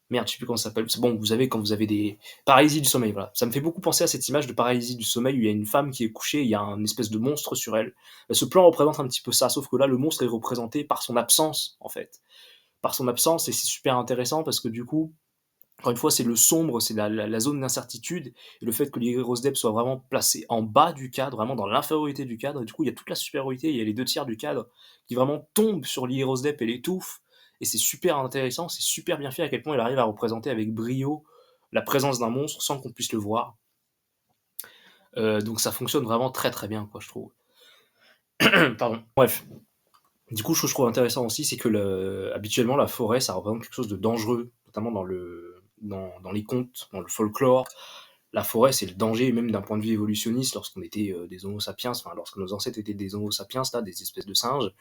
merde, je sais plus comment ça s'appelle. C'est bon, vous savez, quand vous avez des paralysies du sommeil, voilà. Ça me fait beaucoup penser à cette image de paralysie du sommeil où il y a une femme qui est couchée, il y a un espèce de monstre sur elle. Ce plan représente un petit peu ça, sauf que là, le monstre est représenté par son absence, en fait. Par son absence, et c'est super intéressant parce que du coup, encore une fois, c'est le sombre, c'est la zone d'incertitude, et le fait que Lily Rose Depp soit vraiment placée en bas du cadre, vraiment dans l'infériorité du cadre, et du coup, il y a toute la supériorité, il y a les deux tiers du cadre qui vraiment tombent sur Lily Rose Depp et l'étouffent, et c'est super intéressant, c'est super bien fait à quel point il arrive à représenter avec brio la présence d'un monstre sans qu'on puisse le voir. Donc ça fonctionne vraiment très très bien, quoi, je trouve. Pardon. Bref. Du coup, ce que je trouve intéressant aussi, c'est que habituellement, la forêt, ça représente quelque chose de dangereux, notamment dans les contes, dans le folklore. La forêt, c'est le danger, même d'un point de vue évolutionniste, lorsqu'on était des Homo sapiens, enfin, lorsque nos ancêtres étaient des Homo sapiens, là, des espèces de singes.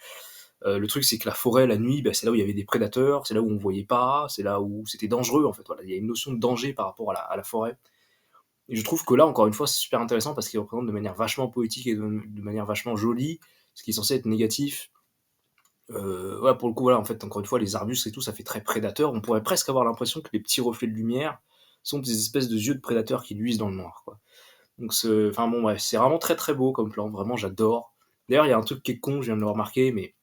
Le truc, c'est que la forêt, la nuit, bah, c'est là où il y avait des prédateurs, c'est là où on voyait pas, c'est là où c'était dangereux, en fait. Voilà. Il y a une notion de danger par rapport à la forêt. Et je trouve que là, encore une fois, c'est super intéressant parce qu'il représente de manière vachement poétique et de manière vachement jolie ce qui est censé être négatif. Ouais, pour le coup, voilà, en fait, encore une fois, les arbustes et tout, ça fait très prédateur. On pourrait presque avoir l'impression que les petits reflets de lumière sont des espèces de yeux de prédateurs qui luisent dans le noir, quoi. Donc, enfin bon, bref, c'est vraiment très très beau comme plan, vraiment, j'adore. D'ailleurs, il y a un truc qui est con, je viens de le remarquer, mais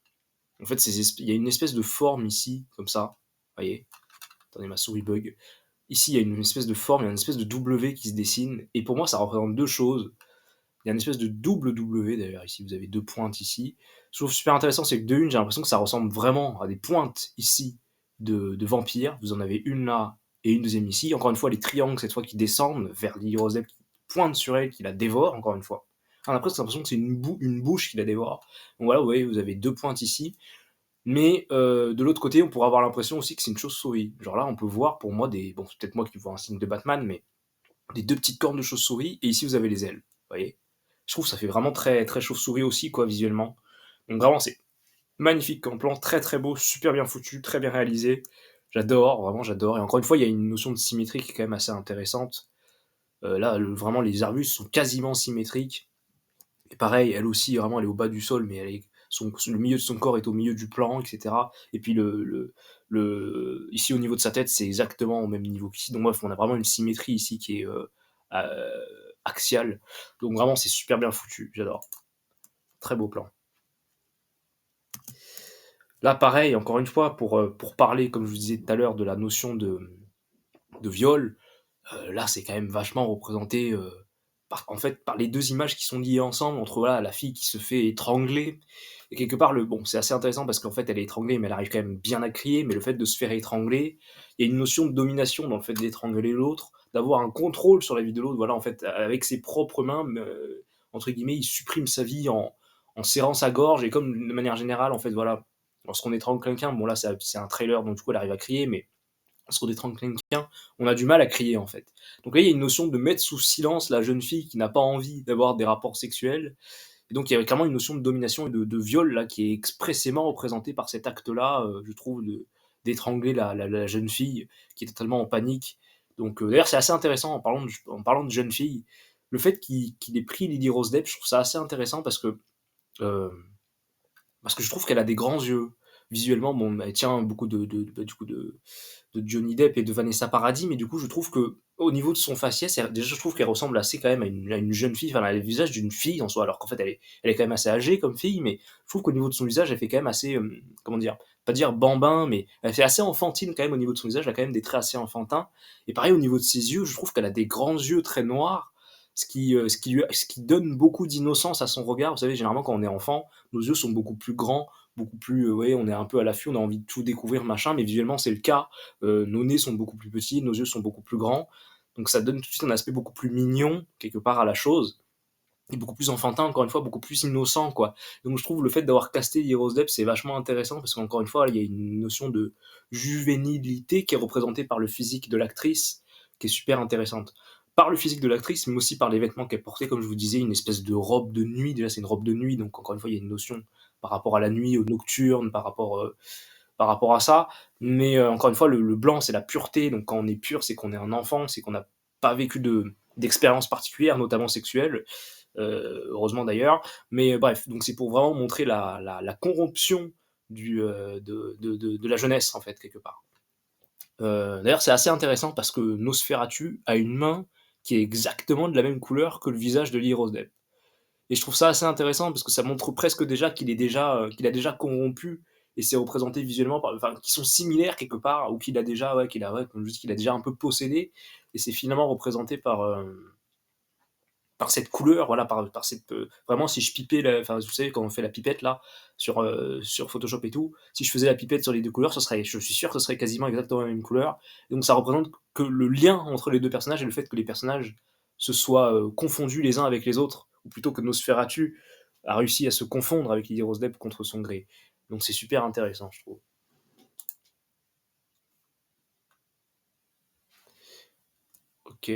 en fait, il y a une espèce de forme ici, comme ça. Vous voyez? Attendez, ma souris bug. Ici, il y a une espèce de forme, il y a une espèce de W qui se dessine, et pour moi, ça représente deux choses. Il y a une espèce de double W d'ailleurs, ici vous avez deux pointes ici. Ce que je trouve super intéressant, c'est que de une, j'ai l'impression que ça ressemble vraiment à des pointes ici de vampires. Vous en avez une là et une deuxième ici. Encore une fois, les triangles cette fois qui descendent vers Lily Rose Depp, qui pointe sur elle, qui la dévore, encore une fois. On a presque l'impression que c'est une bouche qui la dévore. Donc voilà, vous voyez, vous avez deux pointes ici. Mais de l'autre côté, on pourrait avoir l'impression aussi que c'est une chauve-souris. Genre là, on peut voir pour moi des. Bon, c'est peut-être moi qui vois un signe de Batman, mais des deux petites cornes de chauve-souris, et ici vous avez les ailes. Vous voyez? Je trouve que ça fait vraiment très, très chauve-souris aussi, quoi, visuellement. Donc vraiment, c'est magnifique comme plan, très très beau, super bien foutu, très bien réalisé. J'adore, vraiment j'adore. Et encore une fois, il y a une notion de symétrie qui est quand même assez intéressante. Là, vraiment, les arbustes sont quasiment symétriques. Et pareil, elle aussi, vraiment, elle est au bas du sol, mais le milieu de son corps est au milieu du plan, etc. Et puis ici, au niveau de sa tête, c'est exactement au même niveau qu'ici. Donc bref, on a vraiment une symétrie ici qui est axiale. Donc vraiment, c'est super bien foutu, j'adore. Très beau plan. Là, pareil, encore une fois, pour parler, comme je vous disais tout à l'heure, de la notion de viol, là, c'est quand même vachement représenté en fait, par les deux images qui sont liées ensemble, entre voilà, la fille qui se fait étrangler, et quelque part, bon, c'est assez intéressant parce qu'en fait, elle est étranglée, mais elle arrive quand même bien à crier, mais le fait de se faire étrangler, il y a une notion de domination dans le fait d'étrangler l'autre, d'avoir un contrôle sur la vie de l'autre, voilà, en fait, avec ses propres mains, entre guillemets, il supprime sa vie en serrant sa gorge, et comme de manière générale, en fait, voilà, lorsqu'on étrangle quelqu'un, bon là, c'est un trailer, donc du coup, elle arrive à crier, mais lorsqu'on étrangle quelqu'un, on a du mal à crier en fait. Donc là, il y a une notion de mettre sous silence la jeune fille qui n'a pas envie d'avoir des rapports sexuels. Et donc il y a clairement une notion de domination et de viol là qui est expressément représentée par cet acte-là, je trouve, d'étrangler la jeune fille qui est totalement en panique. Donc d'ailleurs, c'est assez intéressant en parlant de jeune fille. Le fait qu'il ait pris Lily Rose Depp, je trouve ça assez intéressant euh, parce que je trouve qu'elle a des grands yeux. Visuellement, bon, elle tient beaucoup du coup, de Johnny Depp et de Vanessa Paradis, mais du coup, je trouve que au niveau de son faciès, déjà, je trouve qu'elle ressemble assez quand même à une jeune fille, enfin, elle a le visage d'une fille en soi, alors qu'en fait, elle est quand même assez âgée comme fille, mais je trouve qu'au niveau de son visage, elle fait quand même assez, comment dire, pas dire bambin, mais elle fait assez enfantine quand même au niveau de son visage, elle a quand même des traits assez enfantins. Et pareil, au niveau de ses yeux, je trouve qu'elle a des grands yeux très noirs, ce qui donne beaucoup d'innocence à son regard. Vous savez, généralement, quand on est enfant, nos yeux sont beaucoup plus grands, beaucoup plus, ouais, on est un peu à l'affût, on a envie de tout découvrir, machin, mais visuellement, c'est le cas. Nos nez sont beaucoup plus petits, nos yeux sont beaucoup plus grands, donc ça donne tout de suite un aspect beaucoup plus mignon, quelque part, à la chose. est beaucoup plus enfantin, encore une fois, beaucoup plus innocent, quoi. Donc je trouve le fait d'avoir casté Heroes Depp, c'est vachement intéressant parce qu'encore une fois, il y a une notion de juvénilité qui est représentée par le physique de l'actrice, qui est super intéressante. Par le physique de l'actrice, mais aussi par les vêtements qu'elle portait, comme je vous disais, une espèce de robe de nuit. Déjà, c'est une robe de nuit, donc encore une fois, il y a une notion par rapport à la nuit, au nocturne, par rapport à ça. Mais encore une fois, le blanc, c'est la pureté. Donc quand on est pur, c'est qu'on est un enfant, c'est qu'on n'a pas vécu d'expérience particulière, notamment sexuelle. Heureusement d'ailleurs. Mais bref, donc c'est pour vraiment montrer la corruption de la jeunesse, en fait, quelque part. D'ailleurs, c'est assez intéressant parce que Nosferatu a une main qui est exactement de la même couleur que le visage de Lee Rosdepp. Et je trouve ça assez intéressant parce que ça montre presque déjà qu'il a déjà corrompu et c'est représenté visuellement enfin, qui sont similaires quelque part ou qu'il a déjà, ouais, comme je dis, qu'il a déjà un peu possédé et c'est finalement représenté par cette couleur, voilà, par cette. Vraiment, si je pipais, enfin, vous savez, quand on fait la pipette là, sur Photoshop et tout, si je faisais la pipette sur les deux couleurs, je suis sûr que ce serait quasiment exactement la même couleur. Et donc, ça représente que le lien entre les deux personnages et le fait que les personnages se soient confondus les uns avec les autres, ou plutôt que Nosferatu a réussi à se confondre avec Lily Rose Depp contre son gré. Donc, c'est super intéressant, je trouve. Ok.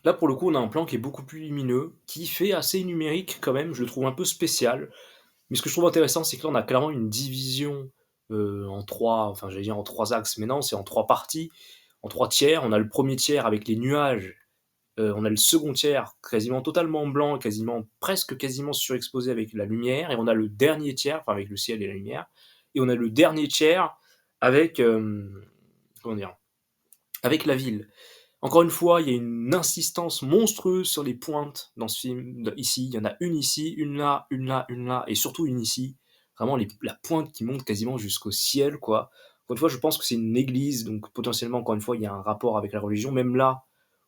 Là, pour le coup, on a un plan qui est beaucoup plus lumineux, qui fait assez numérique quand même, je le trouve un peu spécial. Mais ce que je trouve intéressant, c'est que là, on a clairement une division en trois, enfin, j'allais dire en trois axes, mais non, c'est en trois parties, en trois tiers. On a le premier tiers avec les nuages, on a le second tiers quasiment totalement blanc, presque quasiment surexposé avec la lumière, et on a le dernier tiers, enfin, avec le ciel et la lumière, et on a le dernier tiers avec, comment dire, avec la ville. Encore une fois, il y a une insistance monstrueuse sur les pointes dans ce film. Ici, il y en a une ici, une là, une là, une là, et surtout une ici. Vraiment la pointe qui monte quasiment jusqu'au ciel, quoi. Encore une fois, je pense que c'est une église, donc potentiellement, encore une fois, il y a un rapport avec la religion. Même là,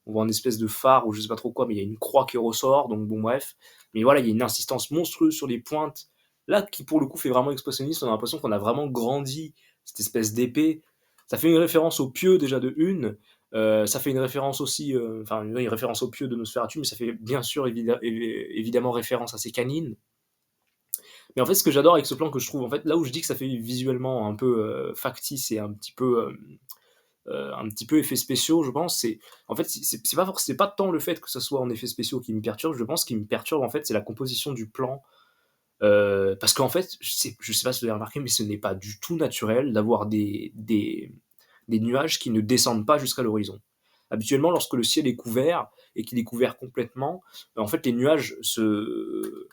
on voit une espèce de phare ou je sais pas trop quoi, mais il y a une croix qui ressort, donc bon, bref. Mais voilà, il y a une insistance monstrueuse sur les pointes. Là, qui pour le coup fait vraiment expressionniste, on a l'impression qu'on a vraiment grandi cette espèce d'épée. Ça fait une référence au pieu déjà de une, ça fait une référence aussi, enfin une référence au pieu de Nosferatu, mais ça fait bien sûr évidemment référence à ses canines. Mais en fait, ce que j'adore avec ce plan que je trouve, en fait, là où je dis que ça fait visuellement un peu factice et un petit peu effets spéciaux, je pense, c'est en fait c'est pas tant le fait que ce soit en effets spéciaux qui me perturbe, je pense ce qui me perturbe en fait c'est la composition du plan. Parce qu'en fait, je sais pas si vous avez remarqué, mais ce n'est pas du tout naturel d'avoir des nuages qui ne descendent pas jusqu'à l'horizon. Habituellement, lorsque le ciel est couvert et qu'il est couvert complètement, en fait, les nuages se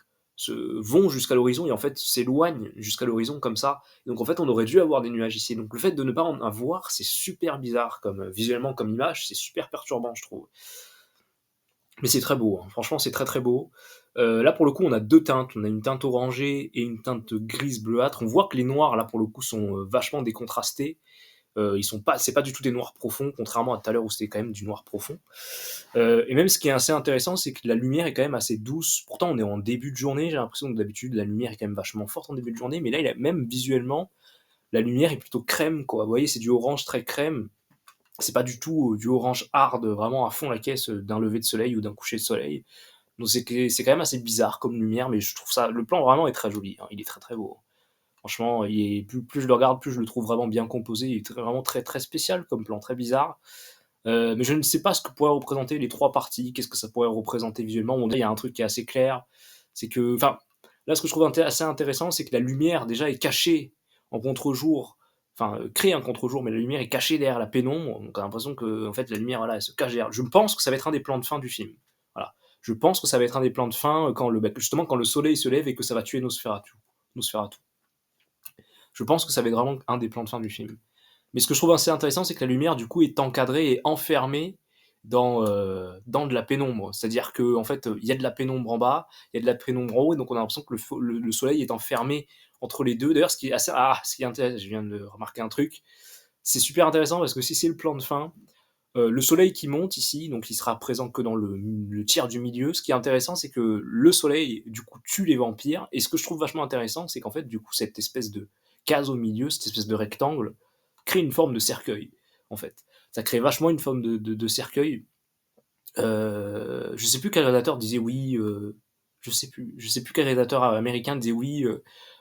vont jusqu'à l'horizon et en fait s'éloignent jusqu'à l'horizon comme ça. Et donc en fait, on aurait dû avoir des nuages ici. Donc le fait de ne pas en avoir, c'est super bizarre comme visuellement comme image, c'est super perturbant, je trouve. Mais c'est très beau, hein. Franchement, c'est très très beau. Là, pour le coup, on a deux teintes. On a une teinte orangée et une teinte grise bleuâtre. On voit que les noirs, là, pour le coup, sont vachement décontrastés. Ils sont pas, c'est pas du tout des noirs profonds, contrairement à tout à l'heure où c'était quand même du noir profond. Et même ce qui est assez intéressant, c'est que la lumière est quand même assez douce. Pourtant, on est en début de journée. J'ai l'impression que d'habitude, la lumière est quand même vachement forte en début de journée. Mais là, même visuellement, la lumière est plutôt crème, quoi. Vous voyez, c'est du orange très crème. C'est pas du tout du orange hard, vraiment à fond la caisse d'un lever de soleil ou d'un coucher de soleil. Donc c'est quand même assez bizarre comme lumière, mais je trouve ça. Le plan vraiment est très joli, hein. Il est très très beau. Franchement, plus je le regarde, plus je le trouve vraiment bien composé. Il est vraiment très très spécial comme plan, très bizarre. Mais je ne sais pas ce que pourraient représenter les trois parties. Qu'est-ce que ça pourrait représenter visuellement. Bon, il y a un truc qui est assez clair, c'est que, enfin, là, ce que je trouve assez intéressant, c'est que la lumière déjà est cachée en contre-jour. Enfin, crée un contre-jour, mais la lumière est cachée derrière la pénombre. Donc, on a l'impression que, en fait, la lumière, voilà, elle se cache derrière. Je pense que ça va être un des plans de fin du film. Voilà. Je pense que ça va être un des plans de fin justement quand le soleil se lève et que ça va tuer Nosferatu. Je pense que ça va être vraiment un des plans de fin du film. Mais ce que je trouve assez intéressant, c'est que la lumière, du coup, est encadrée et enfermée dans de la pénombre. C'est-à-dire qu'en en fait, il y a de la pénombre en bas, il y a de la pénombre en haut, et donc on a l'impression que le soleil est enfermé entre les deux. D'ailleurs, ce qui est assez. Ah, ce qui est intéressant, je viens de remarquer un truc. C'est super intéressant parce que si c'est le plan de fin, le soleil qui monte ici, donc il sera présent que dans le tiers du milieu. Ce qui est intéressant, c'est que le soleil, du coup, tue les vampires. Et ce que je trouve vachement intéressant, c'est qu'en fait, du coup, cette espèce de case au milieu, cette espèce de rectangle, crée une forme de cercueil, en fait. Ça crée vachement une forme de cercueil. Je sais plus quel réalisateur disait oui, je sais plus quel réalisateur américain disait oui,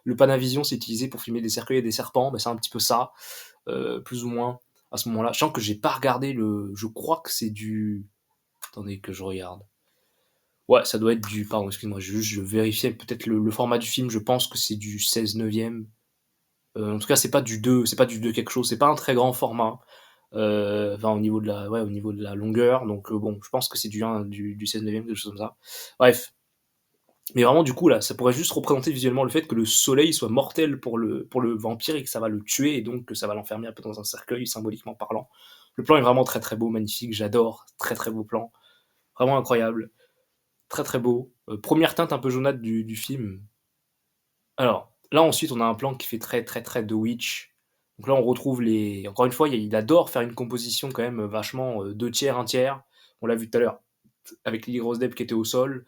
le Panavision c'est utilisé pour filmer des cercueils et des serpents, bah, c'est un petit peu ça, plus ou moins, à ce moment-là. Sachant que j'ai pas regardé je crois que c'est du, attendez que je regarde. Ouais, ça doit être du, pardon, excuse-moi, je vérifiais peut-être le format du film, je pense que c'est du 16 neuvième. En tout cas, c'est pas du 2 quelque chose, c'est pas un très grand format. Enfin, au niveau de la, ouais, au niveau de la longueur, donc bon, je pense que c'est du 16 neuvième, quelque chose comme ça. Bref, mais vraiment, du coup, là, ça pourrait juste représenter visuellement le fait que le soleil soit mortel pour le vampire et que ça va le tuer et donc que ça va l'enfermer un peu dans un cercueil, symboliquement parlant. Le plan est vraiment très très beau, magnifique, j'adore, très très beau plan, vraiment incroyable, très très beau. Première teinte un peu jaunâtre du film. Alors, là ensuite, on a un plan qui fait très très très The Witch. Donc là, on retrouve les. Encore une fois, il adore faire une composition quand même vachement 2 tiers, un tiers. On l'a vu tout à l'heure avec Lily Rose Depp qui était au sol.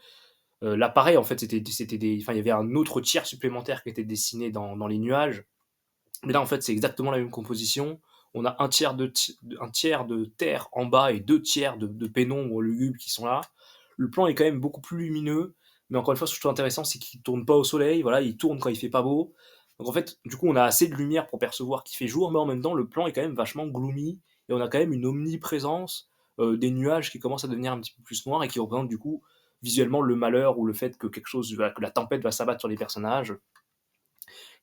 Là, pareil, en fait, c'était des. Enfin, il y avait un autre tiers supplémentaire qui était dessiné dans les nuages. Mais là, en fait, c'est exactement la même composition. On a un tiers de terre en bas et 2 tiers de pénombre lugubre qui sont là. Le plan est quand même beaucoup plus lumineux. Mais encore une fois, ce que je trouve intéressant, c'est qu'il tourne pas au soleil. Voilà, il tourne quand il fait pas beau. Donc en fait, du coup, on a assez de lumière pour percevoir qu'il fait jour, mais en même temps, le plan est quand même vachement gloomy. Et on a quand même une omniprésence des nuages qui commencent à devenir un petit peu plus noirs et qui représentent du coup visuellement le malheur ou le fait que que la tempête va s'abattre sur les personnages.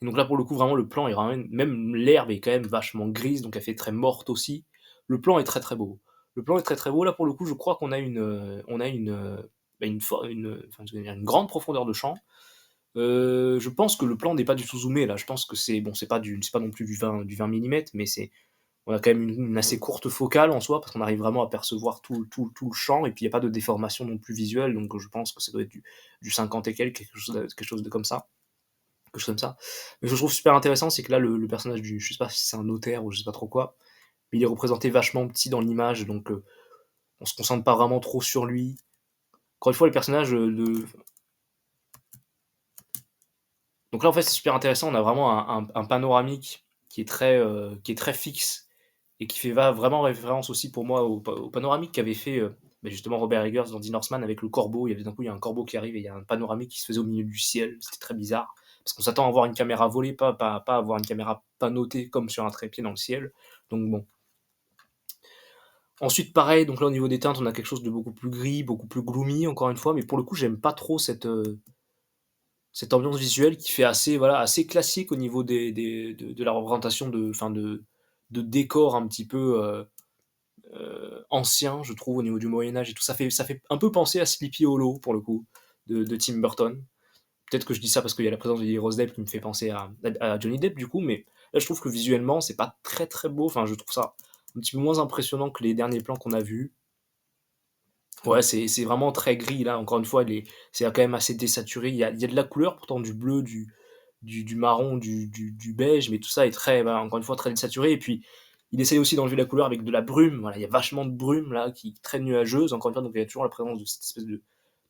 Et donc là, pour le coup, vraiment, le plan est vraiment, même l'herbe est quand même vachement grise, donc elle fait très morte aussi. Le plan est très très beau. Le plan est très très beau. Là, pour le coup, je crois qu'on a bah, enfin, je veux dire, une grande profondeur de champ. Je pense que le plan n'est pas du tout zoomé là. Je pense que c'est bon, c'est pas non plus du 20 mm, mais on a quand même une assez courte focale en soi parce qu'on arrive vraiment à percevoir tout le champ et puis il n'y a pas de déformation non plus visuelle. Donc je pense que ça doit être du 50 et quelques, quelque chose de comme ça, quelque chose comme ça. Mais ce que je trouve super intéressant, c'est que là, le personnage je sais pas si c'est un notaire ou je sais pas trop quoi, mais il est représenté vachement petit dans l'image, donc on se concentre pas vraiment trop sur lui. Encore une fois, les personnages donc là, en fait, c'est super intéressant. On a vraiment un panoramique qui est très fixe et qui fait vraiment référence aussi pour moi au panoramique qu'avait fait bah, justement Robert Eggers dans The Northman avec le corbeau. D'un coup, il y a un corbeau qui arrive et il y a un panoramique qui se faisait au milieu du ciel. C'était très bizarre. Parce qu'on s'attend à avoir une caméra volée, pas avoir une caméra panotée comme sur un trépied dans le ciel. Donc bon. Ensuite, pareil, donc là au niveau des teintes, on a quelque chose de beaucoup plus gris, beaucoup plus gloomy, encore une fois, mais pour le coup, j'aime pas trop cette ambiance visuelle qui fait assez, voilà, assez classique au niveau de la représentation enfin de décors un petit peu anciens, je trouve, au niveau du Moyen-Âge et tout. Ça fait un peu penser à Sleepy Hollow, pour le coup, de Tim Burton. Peut-être que je dis ça parce qu'il y a la présence de Lily Rose Depp qui me fait penser à Johnny Depp, du coup, mais là, je trouve que visuellement, c'est pas très très beau. Enfin, je trouve ça un petit peu moins impressionnant que les derniers plans qu'on a vus. Ouais, c'est vraiment très gris, là, encore une fois, c'est quand même assez désaturé. Il y a de la couleur, pourtant du bleu, du marron, du beige, mais tout ça est très, voilà, encore une fois, très désaturé. Et puis, il essaye aussi d'enlever la couleur avec de la brume. Voilà, il y a vachement de brume, là, qui est très nuageuse, encore une fois, donc il y a toujours la présence de cette espèce de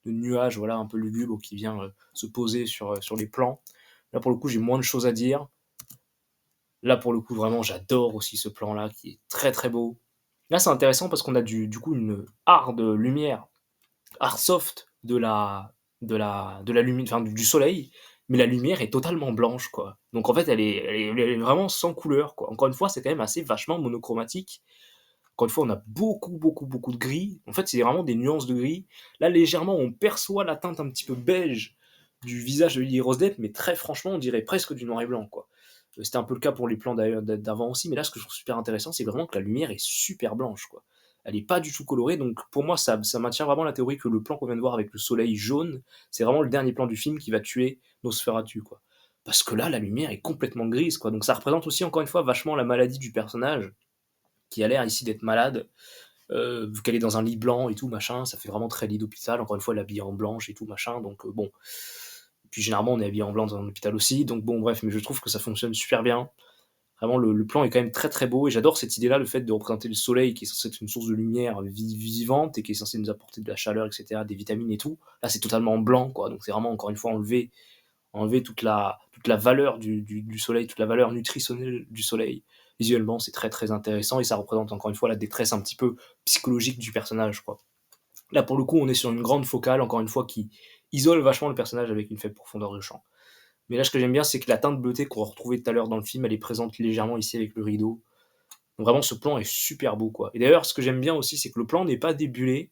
nuage, voilà, un peu lugubre qui vient se poser sur les plans. Là, pour le coup, j'ai moins de choses à dire. Là, pour le coup, vraiment, j'adore aussi ce plan-là, qui est très très beau. Là, c'est intéressant parce qu'on a du coup une hard lumière Airsoft de la lumière, enfin, du soleil, mais la lumière est totalement blanche, quoi. Donc en fait, elle est vraiment sans couleur, quoi. Encore une fois, c'est quand même assez vachement monochromatique. Encore une fois, on a beaucoup de gris. En fait, c'est vraiment des nuances de gris. Là, légèrement, on perçoit la teinte un petit peu beige du visage de Lily Rose Depp, mais très franchement, on dirait presque du noir et blanc, quoi. C'était un peu le cas pour les plans d'avant aussi, mais là, ce que je trouve super intéressant, c'est vraiment que la lumière est super blanche, quoi. Elle est pas du tout colorée, donc pour moi, ça maintient vraiment la théorie que le plan qu'on vient de voir avec le soleil jaune, c'est vraiment le dernier plan du film qui va tuer Nosferatu, quoi. Parce que là, la lumière est complètement grise, quoi. Donc ça représente aussi, encore une fois, vachement la maladie du personnage, qui a l'air ici d'être malade, vu qu'elle est dans un lit blanc et tout, machin, ça fait vraiment très lit d'hôpital. Encore une fois, elle est habillée en blanche et tout, machin, donc bon. Puis généralement, on est habillé en blanc dans un hôpital aussi, donc bon, bref, mais je trouve que ça fonctionne super bien. Vraiment, le plan est quand même très très beau et j'adore cette idée-là, le fait de représenter le soleil qui est censé être une source de lumière vivante et qui est censé nous apporter de la chaleur, etc., des vitamines et tout. Là, c'est totalement blanc, quoi. Donc c'est vraiment encore une fois enlever toute la valeur du soleil, toute la valeur nutritionnelle du soleil. Visuellement, c'est très très intéressant et ça représente encore une fois la détresse un petit peu psychologique du personnage, quoi. Là, pour le coup, on est sur une grande focale, encore une fois, qui isole vachement le personnage avec une faible profondeur de champ. Mais là, ce que j'aime bien, c'est que la teinte bleutée qu'on retrouvait tout à l'heure dans le film, elle est présente légèrement ici avec le rideau. Donc vraiment, ce plan est super beau, quoi. Et d'ailleurs, ce que j'aime bien aussi, c'est que le plan n'est pas débulé,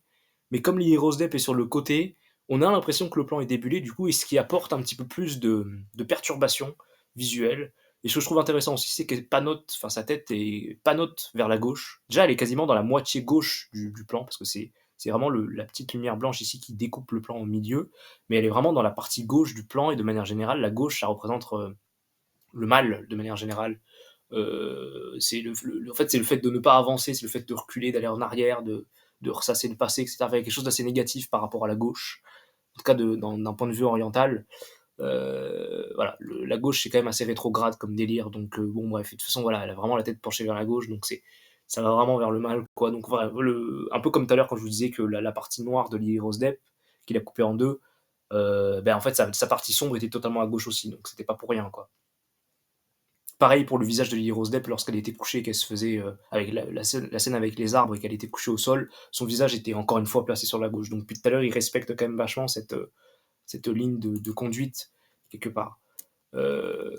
mais comme Lily Rose Depp est sur le côté, on a l'impression que le plan est débulé, du coup, et ce qui apporte un petit peu plus de perturbation visuelle. Et ce que je trouve intéressant aussi, c'est qu'elle panote, enfin sa tête est panote vers la gauche. Déjà, elle est quasiment dans la moitié gauche du plan, parce que c'est vraiment la petite lumière blanche ici qui découpe le plan au milieu, mais elle est vraiment dans la partie gauche du plan, et de manière générale, la gauche, ça représente le mal, de manière générale. C'est en fait, c'est le fait de ne pas avancer, c'est le fait de reculer, d'aller en arrière, de ressasser le passé, etc. Enfin, quelque chose d'assez négatif par rapport à la gauche, en tout cas d'un point de vue oriental. Voilà, la gauche c'est quand même assez rétrograde comme délire, donc bon bref, de toute façon voilà, elle a vraiment la tête penchée vers la gauche, donc ça va vraiment vers le mal, quoi. Donc voilà, un peu comme tout à l'heure quand je vous disais que la partie noire de Lily Rose Depp, qu'il a coupé en deux, ben en fait sa partie sombre était totalement à gauche aussi, donc c'était pas pour rien, quoi. Pareil pour le visage de Lily Rose Depp lorsqu'elle était couchée, qu'elle se faisait avec la scène avec les arbres et qu'elle était couchée au sol, son visage était encore une fois placé sur la gauche. Donc depuis tout à l'heure, il respecte quand même vachement cette ligne de conduite quelque part. Euh,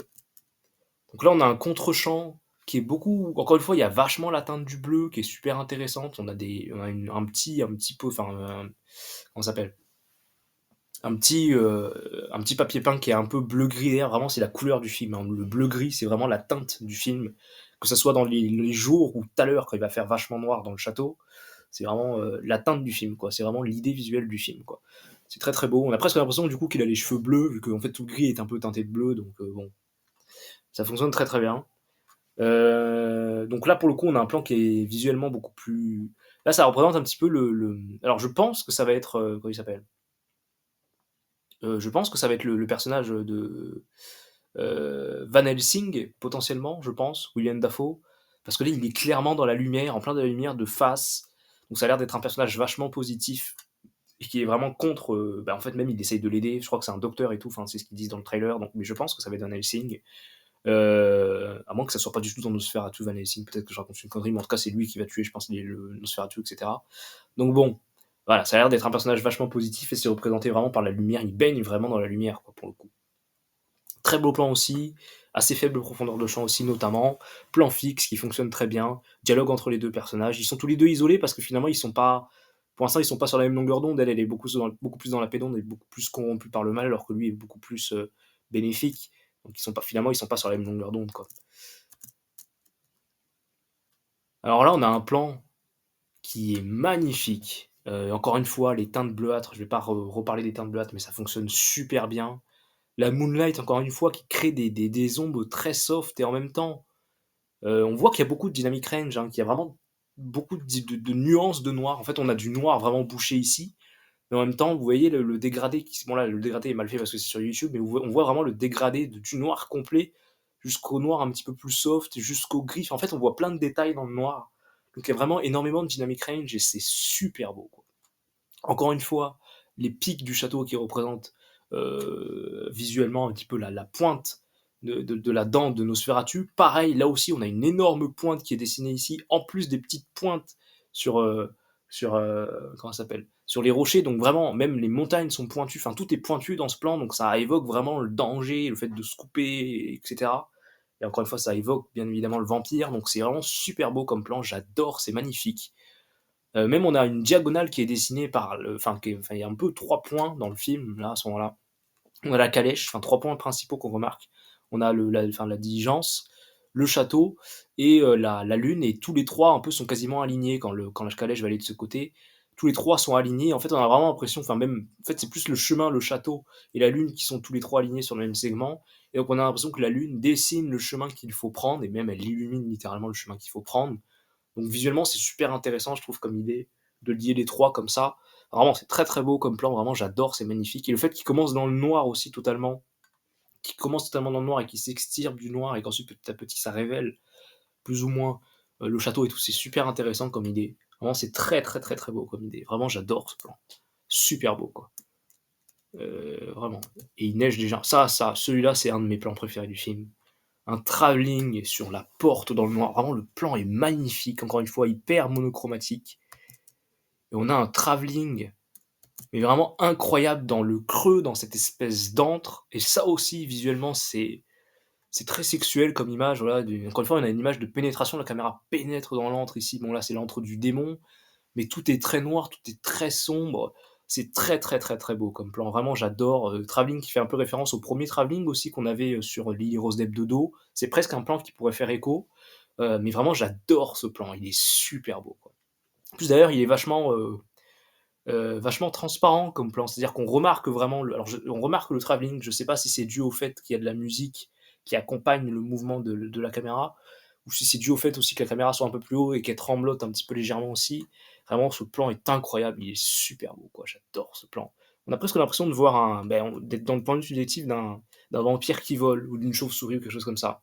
donc là, on a un contre-champ qui est beaucoup. Encore une fois, il y a vachement la teinte du bleu qui est super intéressante. On a un petit peu, enfin, comment ça s'appelle, un petit papier peint qui est un peu bleu-gris d'ailleurs, vraiment c'est la couleur du film, hein. Le bleu-gris c'est vraiment la teinte du film, que ce soit dans les jours ou tout à l'heure quand il va faire vachement noir dans le château, c'est vraiment la teinte du film, quoi. C'est vraiment l'idée visuelle du film, quoi. C'est très très beau, on a presque l'impression du coup qu'il a les cheveux bleus, vu que en fait tout le gris est un peu teinté de bleu, donc bon, ça fonctionne très très bien. Donc là pour le coup on a un plan qui est visuellement beaucoup plus... Là ça représente un petit peu Alors je pense que ça va être... comment il s'appelle, je pense que ça va être le personnage de Van Helsing, potentiellement, je pense, William Dafoe, parce que là, il est clairement dans la lumière, en plein de la lumière, de face. Donc ça a l'air d'être un personnage vachement positif et qui est vraiment contre. Bah, en fait, même il essaye de l'aider. Je crois que c'est un docteur et tout. Enfin, c'est ce qu'ils disent dans le trailer. Donc, mais je pense que ça va être Van Helsing. À moins que ça soit pas du tout dans Nosferatu, Van Helsing. Peut-être que je raconte une connerie, mais en tout cas, c'est lui qui va tuer, je pense, le Nosferatu, etc. Donc bon, voilà, ça a l'air d'être un personnage vachement positif et c'est représenté vraiment par la lumière. Il baigne vraiment dans la lumière, quoi, pour le coup. Très beau plan aussi, assez faible profondeur de champ aussi notamment, plan fixe qui fonctionne très bien, dialogue entre les deux personnages, ils sont tous les deux isolés parce que finalement ils sont pas, pour l'instant ils sont pas sur la même longueur d'onde, elle est beaucoup plus dans la pédonde et beaucoup plus corrompue par le mal alors que lui est beaucoup plus bénéfique, donc finalement ils sont pas sur la même longueur d'onde, quoi. Alors là on a un plan qui est magnifique, encore une fois les teintes bleuâtres, je vais pas reparler des teintes bleuâtres mais ça fonctionne super bien. La Moonlight, encore une fois, qui crée des ombres très soft et en même temps, on voit qu'il y a beaucoup de dynamic range, hein, qu'il y a vraiment beaucoup de nuances de noir. En fait, on a du noir vraiment bouché ici, mais en même temps, vous voyez le dégradé. Bon, là, le dégradé est mal fait parce que c'est sur YouTube, mais on voit vraiment le dégradé du noir complet jusqu'au noir un petit peu plus soft, jusqu'au gris. En fait, on voit plein de détails dans le noir. Donc, il y a vraiment énormément de dynamic range et c'est super beau, quoi. Encore une fois, les pics du château qui représentent visuellement un petit peu la pointe de la dent de Nosferatu. Pareil, là aussi, on a une énorme pointe qui est dessinée ici, en plus des petites pointes sur, comment ça s'appelle, sur les rochers. Donc vraiment, même les montagnes sont pointues. Enfin, tout est pointu dans ce plan, donc ça évoque vraiment le danger, le fait de se couper, etc. Et encore une fois, ça évoque bien évidemment le vampire. Donc c'est vraiment super beau comme plan. J'adore, c'est magnifique. Même on a une diagonale qui est dessinée par enfin, il y a un peu trois points dans le film, là, à ce moment-là. On a la calèche, enfin, trois points principaux qu'on remarque. On a la diligence, le château et la lune, et tous les trois un peu sont quasiment alignés quand la calèche va aller de ce côté. Tous les trois sont alignés. En fait, on a vraiment l'impression, enfin, même, en fait, c'est plus le chemin, le château et la lune qui sont tous les trois alignés sur le même segment. Et donc, on a l'impression que la lune dessine le chemin qu'il faut prendre, et même elle illumine littéralement le chemin qu'il faut prendre. Donc visuellement, c'est super intéressant, je trouve, comme idée, de lier les trois comme ça. Vraiment, c'est très très beau comme plan, vraiment, j'adore, c'est magnifique. Et le fait qu'il commence dans le noir aussi totalement, qu'il commence totalement dans le noir et qu'il s'extirpe du noir et qu'ensuite petit à petit ça révèle plus ou moins le château et tout, c'est super intéressant comme idée. Vraiment, c'est très très très très beau comme idée. Vraiment, j'adore ce plan. Super beau, quoi. Vraiment. Et il neige déjà. Celui-là, c'est un de mes plans préférés du film. Un travelling sur la porte dans le noir. Vraiment, le plan est magnifique. Encore une fois, hyper monochromatique. et on a un travelling, mais vraiment incroyable dans le creux, dans cette espèce d'antre, et ça aussi visuellement c'est très sexuel comme image, voilà, encore une fois, on a une image de pénétration, la caméra pénètre dans l'antre ici, bon là c'est l'antre du démon, mais tout est très noir, tout est très sombre. C'est très, très, très, très beau comme plan. Vraiment, j'adore. Travelling qui fait un peu référence au premier Travelling aussi qu'on avait sur Lily Rose Depp de dos. C'est presque un plan qui pourrait faire écho. Mais vraiment, j'adore ce plan. Il est super beau, quoi. En plus, d'ailleurs, il est vachement transparent comme plan. C'est-à-dire qu'on remarque vraiment. On remarque le travelling. Je sais pas si c'est dû au fait qu'il y a de la musique qui accompagne le mouvement de la caméra, ou si c'est dû au fait aussi que la caméra soit un peu plus haut et qu'elle tremblote un petit peu légèrement aussi. Vraiment, ce plan est incroyable. Il est super beau, quoi. J'adore ce plan. On a presque l'impression de voir d'être dans le point de vue subjectif d'un vampire qui vole ou d'une chauve-souris ou quelque chose comme ça.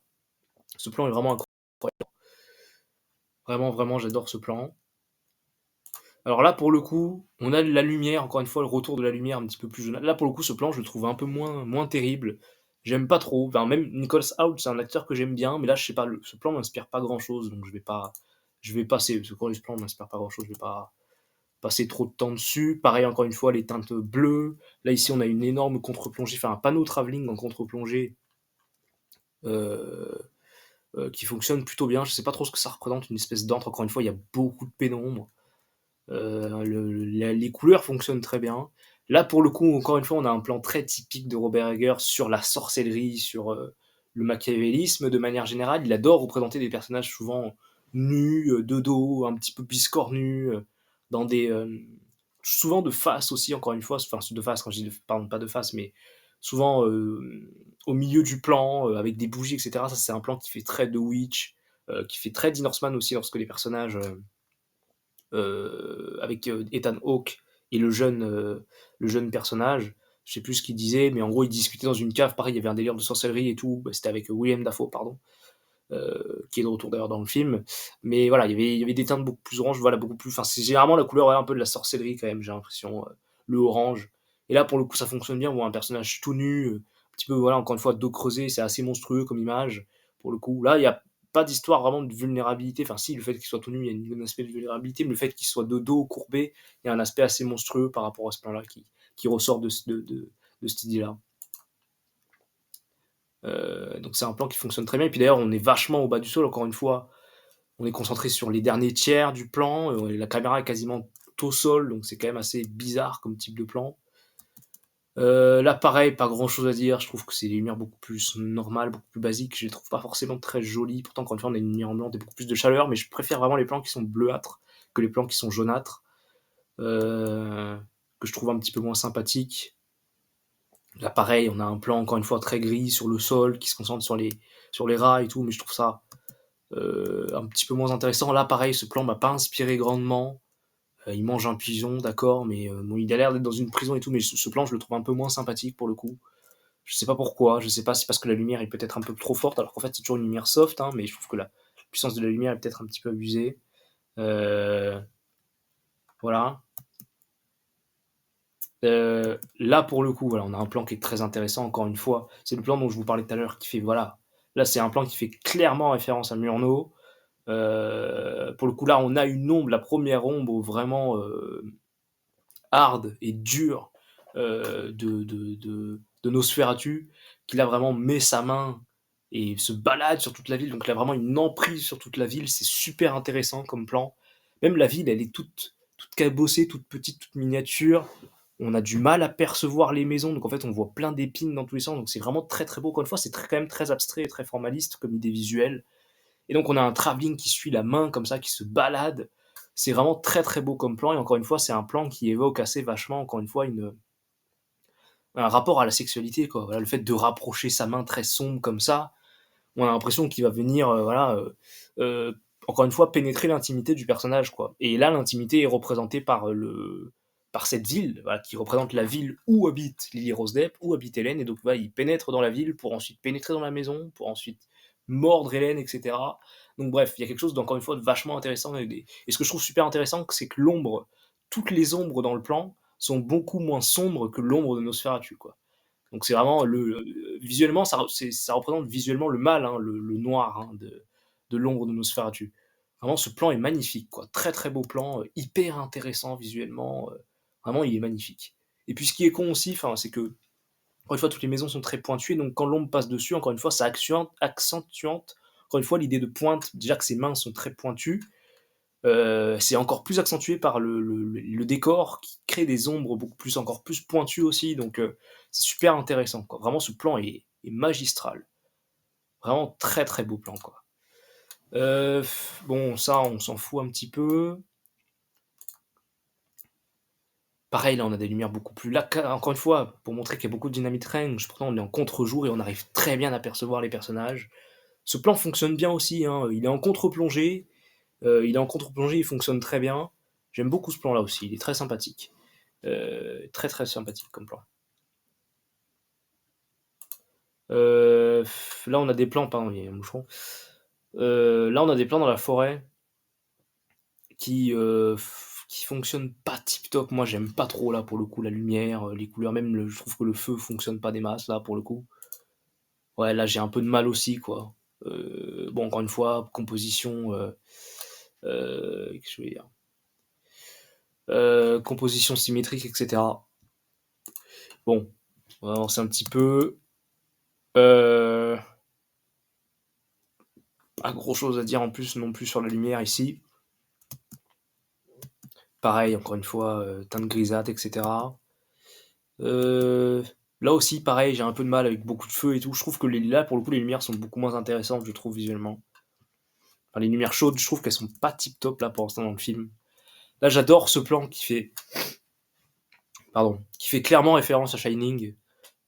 Ce plan est vraiment incroyable. Vraiment, vraiment, j'adore ce plan. Alors là, pour le coup, on a de la lumière, encore une fois, le retour de la lumière un petit peu plus jaune. Là, pour le coup, ce plan, je le trouve un peu moins terrible. J'aime pas trop. Enfin, même Nicholas Hoult, c'est un acteur que j'aime bien, mais là, je sais pas, ce plan m'inspire pas grand-chose, donc je vais passer, parce que quand ce plan m'inspire pas grand-chose, je vais pas passer trop de temps dessus. Pareil, encore une fois, les teintes bleues. Là, ici, on a une énorme contre-plongée, enfin, un panneau travelling en contre-plongée, euh, qui fonctionne plutôt bien. Je sais pas trop ce que ça représente, une espèce d'antre. Encore une fois, il y a beaucoup de pénombre. Les couleurs fonctionnent très bien. Là, pour le coup, encore une fois, on a un plan très typique de Robert Eggers sur la sorcellerie, sur le machiavélisme de manière générale. Il adore représenter des personnages souvent nus, de dos, un petit peu biscornus, dans des souvent de face aussi. Encore une fois, enfin de face quand je dis pardon, pas de face, mais souvent au milieu du plan avec des bougies, etc. Ça, c'est un plan qui fait très The Witch, qui fait très Dean Northman aussi lorsque les personnages avec Ethan Hawke et le jeune personnage. Je sais plus ce qu'il disait, mais en gros, ils discutaient dans une cave. Pareil, il y avait un délire de sorcellerie et tout. Bah, c'était avec William Dafoe, pardon, qui est de retour d'ailleurs dans le film. Mais voilà, il y avait des teintes beaucoup plus oranges, voilà, beaucoup plus. Enfin, c'est généralement la couleur un peu de la sorcellerie quand même, j'ai l'impression. Le orange. Et là, pour le coup, ça fonctionne bien. On voit un personnage tout nu, un petit peu, voilà, encore une fois, dos creusé, c'est assez monstrueux comme image. Pour le coup, là, il y a pas d'histoire vraiment de vulnérabilité. Enfin, si, le fait qu'il soit tout nu, il y a un aspect de vulnérabilité, mais le fait qu'il soit de dos courbé, il y a un aspect assez monstrueux par rapport à ce plan-là qui ressort de cette idée-là. Donc c'est un plan qui fonctionne très bien. Et puis d'ailleurs, on est vachement au bas du sol, encore une fois. On est concentré sur les derniers tiers du plan. La caméra est quasiment au sol, donc c'est quand même assez bizarre comme type de plan. Là, pareil, pas grand chose à dire. Je trouve que c'est des lumières beaucoup plus normales, beaucoup plus basiques. Je les trouve pas forcément très jolies. Pourtant, encore une fois, on a une lumière ambiante et beaucoup plus de chaleur, mais je préfère vraiment les plans qui sont bleuâtres que les plans qui sont jaunâtres, euh, que je trouve un petit peu moins sympathiques. Là, pareil, on a un plan, encore une fois, très gris sur le sol, qui se concentre sur les rats et tout, mais je trouve ça un petit peu moins intéressant. Là, pareil, ce plan m'a pas inspiré grandement. Il mange un pigeon, d'accord, mais bon, il a l'air d'être dans une prison et tout, mais ce plan, je le trouve un peu moins sympathique pour le coup. Je sais pas pourquoi, je sais pas si c'est parce que la lumière est peut-être un peu trop forte, alors qu'en fait c'est toujours une lumière soft, hein, mais je trouve que la puissance de la lumière est peut-être un petit peu abusée. Euh, voilà. Là pour le coup, voilà, on a un plan qui est très intéressant, encore une fois. C'est le plan dont je vous parlais tout à l'heure qui fait, voilà. Là c'est un plan qui fait clairement référence à Murnau. Pour le coup là on a une ombre, la première ombre vraiment hard et dure de Nosferatu, qui là vraiment met sa main et se balade sur toute la ville, donc il a vraiment une emprise sur toute la ville, c'est super intéressant comme plan. Même la ville, elle est toute cabossée, toute petite, toute miniature. On a du mal à percevoir les maisons, donc en fait on voit plein d'épines dans tous les sens, donc c'est vraiment très très beau. Encore une fois, c'est quand même très abstrait et très formaliste comme idée visuelle. Et donc on a un travelling qui suit la main comme ça, qui se balade. C'est vraiment très très beau comme plan. Et encore une fois, c'est un plan qui évoque assez vachement, encore une fois, un rapport à la sexualité, quoi. Voilà, le fait de rapprocher sa main très sombre comme ça, on a l'impression qu'il va venir, euh, encore une fois, pénétrer l'intimité du personnage, quoi. Et là, l'intimité est représentée par cette ville, voilà, qui représente la ville où habite Lily Rose Depp, où habite Hélène, et donc voilà, il pénètre dans la ville pour ensuite pénétrer dans la maison, pour ensuite mordre Hélène, etc. Donc bref, il y a quelque chose d'encore une fois de vachement intéressant. Et ce que je trouve super intéressant, c'est que toutes les ombres dans le plan sont beaucoup moins sombres que l'ombre de Nosferatu, quoi. Donc c'est vraiment visuellement, ça représente visuellement le mal, hein, le noir, hein, de l'ombre de Nosferatu. Vraiment ce plan est magnifique quoi, très, très beau plan, hyper intéressant visuellement, vraiment il est magnifique. Et puis ce qui est con aussi, enfin, c'est que encore une fois, toutes les maisons sont très pointues, donc quand l'ombre passe dessus, encore une fois, ça accentuante, encore une fois, l'idée de pointe. Déjà que ses mains sont très pointues, c'est encore plus accentué par le décor qui crée des ombres beaucoup plus encore plus pointues aussi, donc c'est super intéressant, quoi. Vraiment, ce plan est magistral. Vraiment très, très beau plan, quoi. Bon, ça, on s'en fout un petit peu. Pareil, là, on a des lumières beaucoup plus là, encore une fois, pour montrer qu'il y a beaucoup de dynamic range, pourtant on est en contre-jour et on arrive très bien à percevoir les personnages. Ce plan fonctionne bien aussi, hein, il est en contre-plongée, il fonctionne très bien. J'aime beaucoup ce plan-là aussi, il est très sympathique. Très, très sympathique comme plan. Là, on a des plans pardon, il y a un moucheron. Là, on a des plans dans la forêt qui fonctionnent pas tip top. Moi, j'aime pas trop, là, pour le coup, la lumière, les couleurs, même je trouve que le feu fonctionne pas des masses, là, pour le coup. Ouais, là, j'ai un peu de mal aussi, quoi. Bon, encore une fois, composition, qu'est-ce que je veux dire? Composition symétrique, et cetera. Bon, on va avancer un petit peu. Pas grand chose à dire en plus non plus sur la lumière ici. Pareil, encore une fois, teinte grisâtre, et cetera. Là aussi, pareil, j'ai un peu de mal avec beaucoup de feu et tout. Je trouve que là, pour le coup, les lumières sont beaucoup moins intéressantes, je trouve, visuellement. Enfin, les lumières chaudes, je trouve qu'elles sont pas tip top là pour l'instant dans le film. Là, j'adore ce plan qui fait clairement référence à Shining.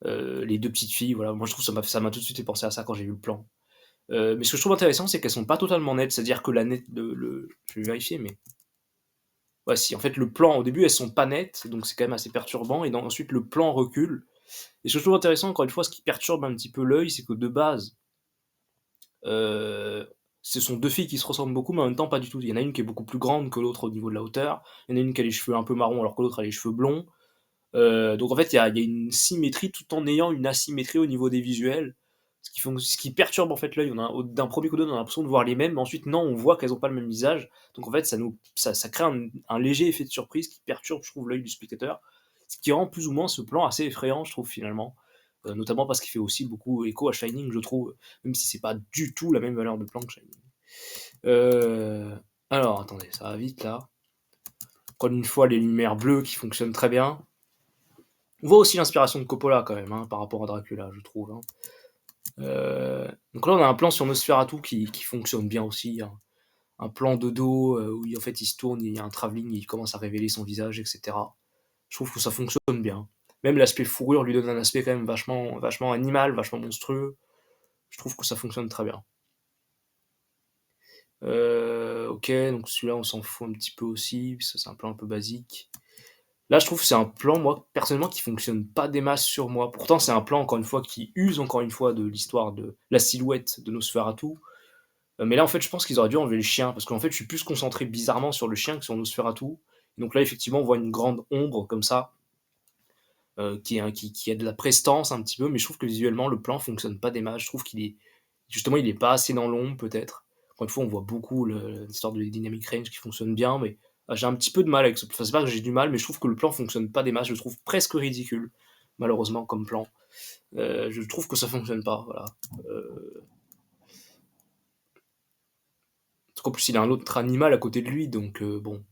Les deux petites filles, voilà. Moi, je trouve ça m'a tout de suite fait penser à ça quand j'ai vu le plan. Mais ce que je trouve intéressant, c'est qu'elles sont pas totalement nettes. C'est-à-dire que je vais vérifier, mais ouais, si. En fait, le plan au début, elles sont pas nettes, donc c'est quand même assez perturbant. Et ensuite, le plan recule. Et ce que je trouve intéressant, encore une fois, ce qui perturbe un petit peu l'œil, c'est que de base, euh, ce sont deux filles qui se ressemblent beaucoup, mais en même temps pas du tout. Il y en a une qui est beaucoup plus grande que l'autre au niveau de la hauteur. Il y en a une qui a les cheveux un peu marrons alors que l'autre a les cheveux blonds. Donc en fait, il y a une symétrie tout en ayant une asymétrie au niveau des visuels. Ce qui perturbe en fait l'œil. D'un premier coup d'œil, on a l'impression de voir les mêmes, mais ensuite, non, on voit qu'elles n'ont pas le même visage. Donc en fait, ça crée un léger effet de surprise qui perturbe, je trouve, l'œil du spectateur. Ce qui rend plus ou moins ce plan assez effrayant, je trouve, finalement. Notamment parce qu'il fait aussi beaucoup écho à Shining, je trouve, même si c'est pas du tout la même valeur de plan que Shining. Euh, alors, attendez, ça va vite là. Encore une fois, les lumières bleues qui fonctionnent très bien. On voit aussi l'inspiration de Coppola quand même, hein, par rapport à Dracula, je trouve. Hein. Donc là, on a un plan sur Nosferatu qui fonctionne bien aussi. Hein. Un plan de dos où en fait il se tourne, il y a un travelling, il commence à révéler son visage, etc. Je trouve que ça fonctionne bien. Même l'aspect fourrure lui donne un aspect quand même vachement, vachement animal, vachement monstrueux. Je trouve que ça fonctionne très bien. Ok, donc celui-là on s'en fout un petit peu aussi, ça c'est un plan un peu basique. Là je trouve que c'est un plan, moi, personnellement, qui fonctionne pas des masses sur moi. Pourtant c'est un plan, encore une fois, qui use encore une fois de l'histoire de la silhouette de Nosferatu. Mais là en fait je pense qu'ils auraient dû enlever le chien, parce qu'en fait je suis plus concentré bizarrement sur le chien que sur Nosferatu. Donc là effectivement on voit une grande ombre comme ça, qui a de la prestance un petit peu, mais je trouve que visuellement le plan fonctionne pas des masses. Je trouve il est pas assez dans l'ombre peut-être. Encore une fois, on voit beaucoup l'histoire de dynamic range qui fonctionne bien, mais j'ai un petit peu de mal avec ce plan. Enfin, c'est pas que j'ai du mal, mais je trouve que le plan fonctionne pas des masses. Je le trouve presque ridicule, malheureusement, comme plan. Je trouve que ça fonctionne pas, voilà. Parce qu'en plus, il a un autre animal à côté de lui, donc bon.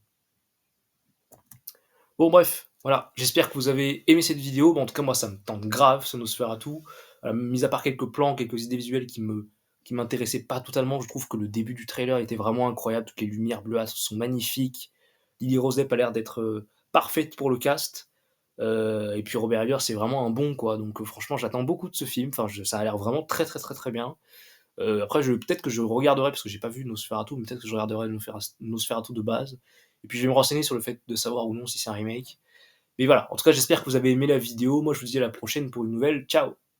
Bon, bref, voilà. J'espère que vous avez aimé cette vidéo. Bon, en tout cas, moi, ça me tente grave, ce Nosferatu. Mis à part quelques plans, quelques idées visuelles qui m'intéressaient pas totalement, je trouve que le début du trailer était vraiment incroyable. Toutes les lumières bleuâtres sont magnifiques. Lily Rose Depp a l'air d'être parfaite pour le cast. Et puis Robert Eggers, c'est vraiment un bon, quoi. Donc franchement, j'attends beaucoup de ce film. Enfin, ça a l'air vraiment très, très, très, très bien. Après, peut-être que je regarderai, parce que j'ai pas vu Nosferatu, mais peut-être que je regarderai Nosferatu de base. Et puis je vais me renseigner sur le fait de savoir ou non si c'est un remake. Mais voilà, en tout cas, j'espère que vous avez aimé la vidéo. Moi, je vous dis à la prochaine pour une nouvelle. Ciao!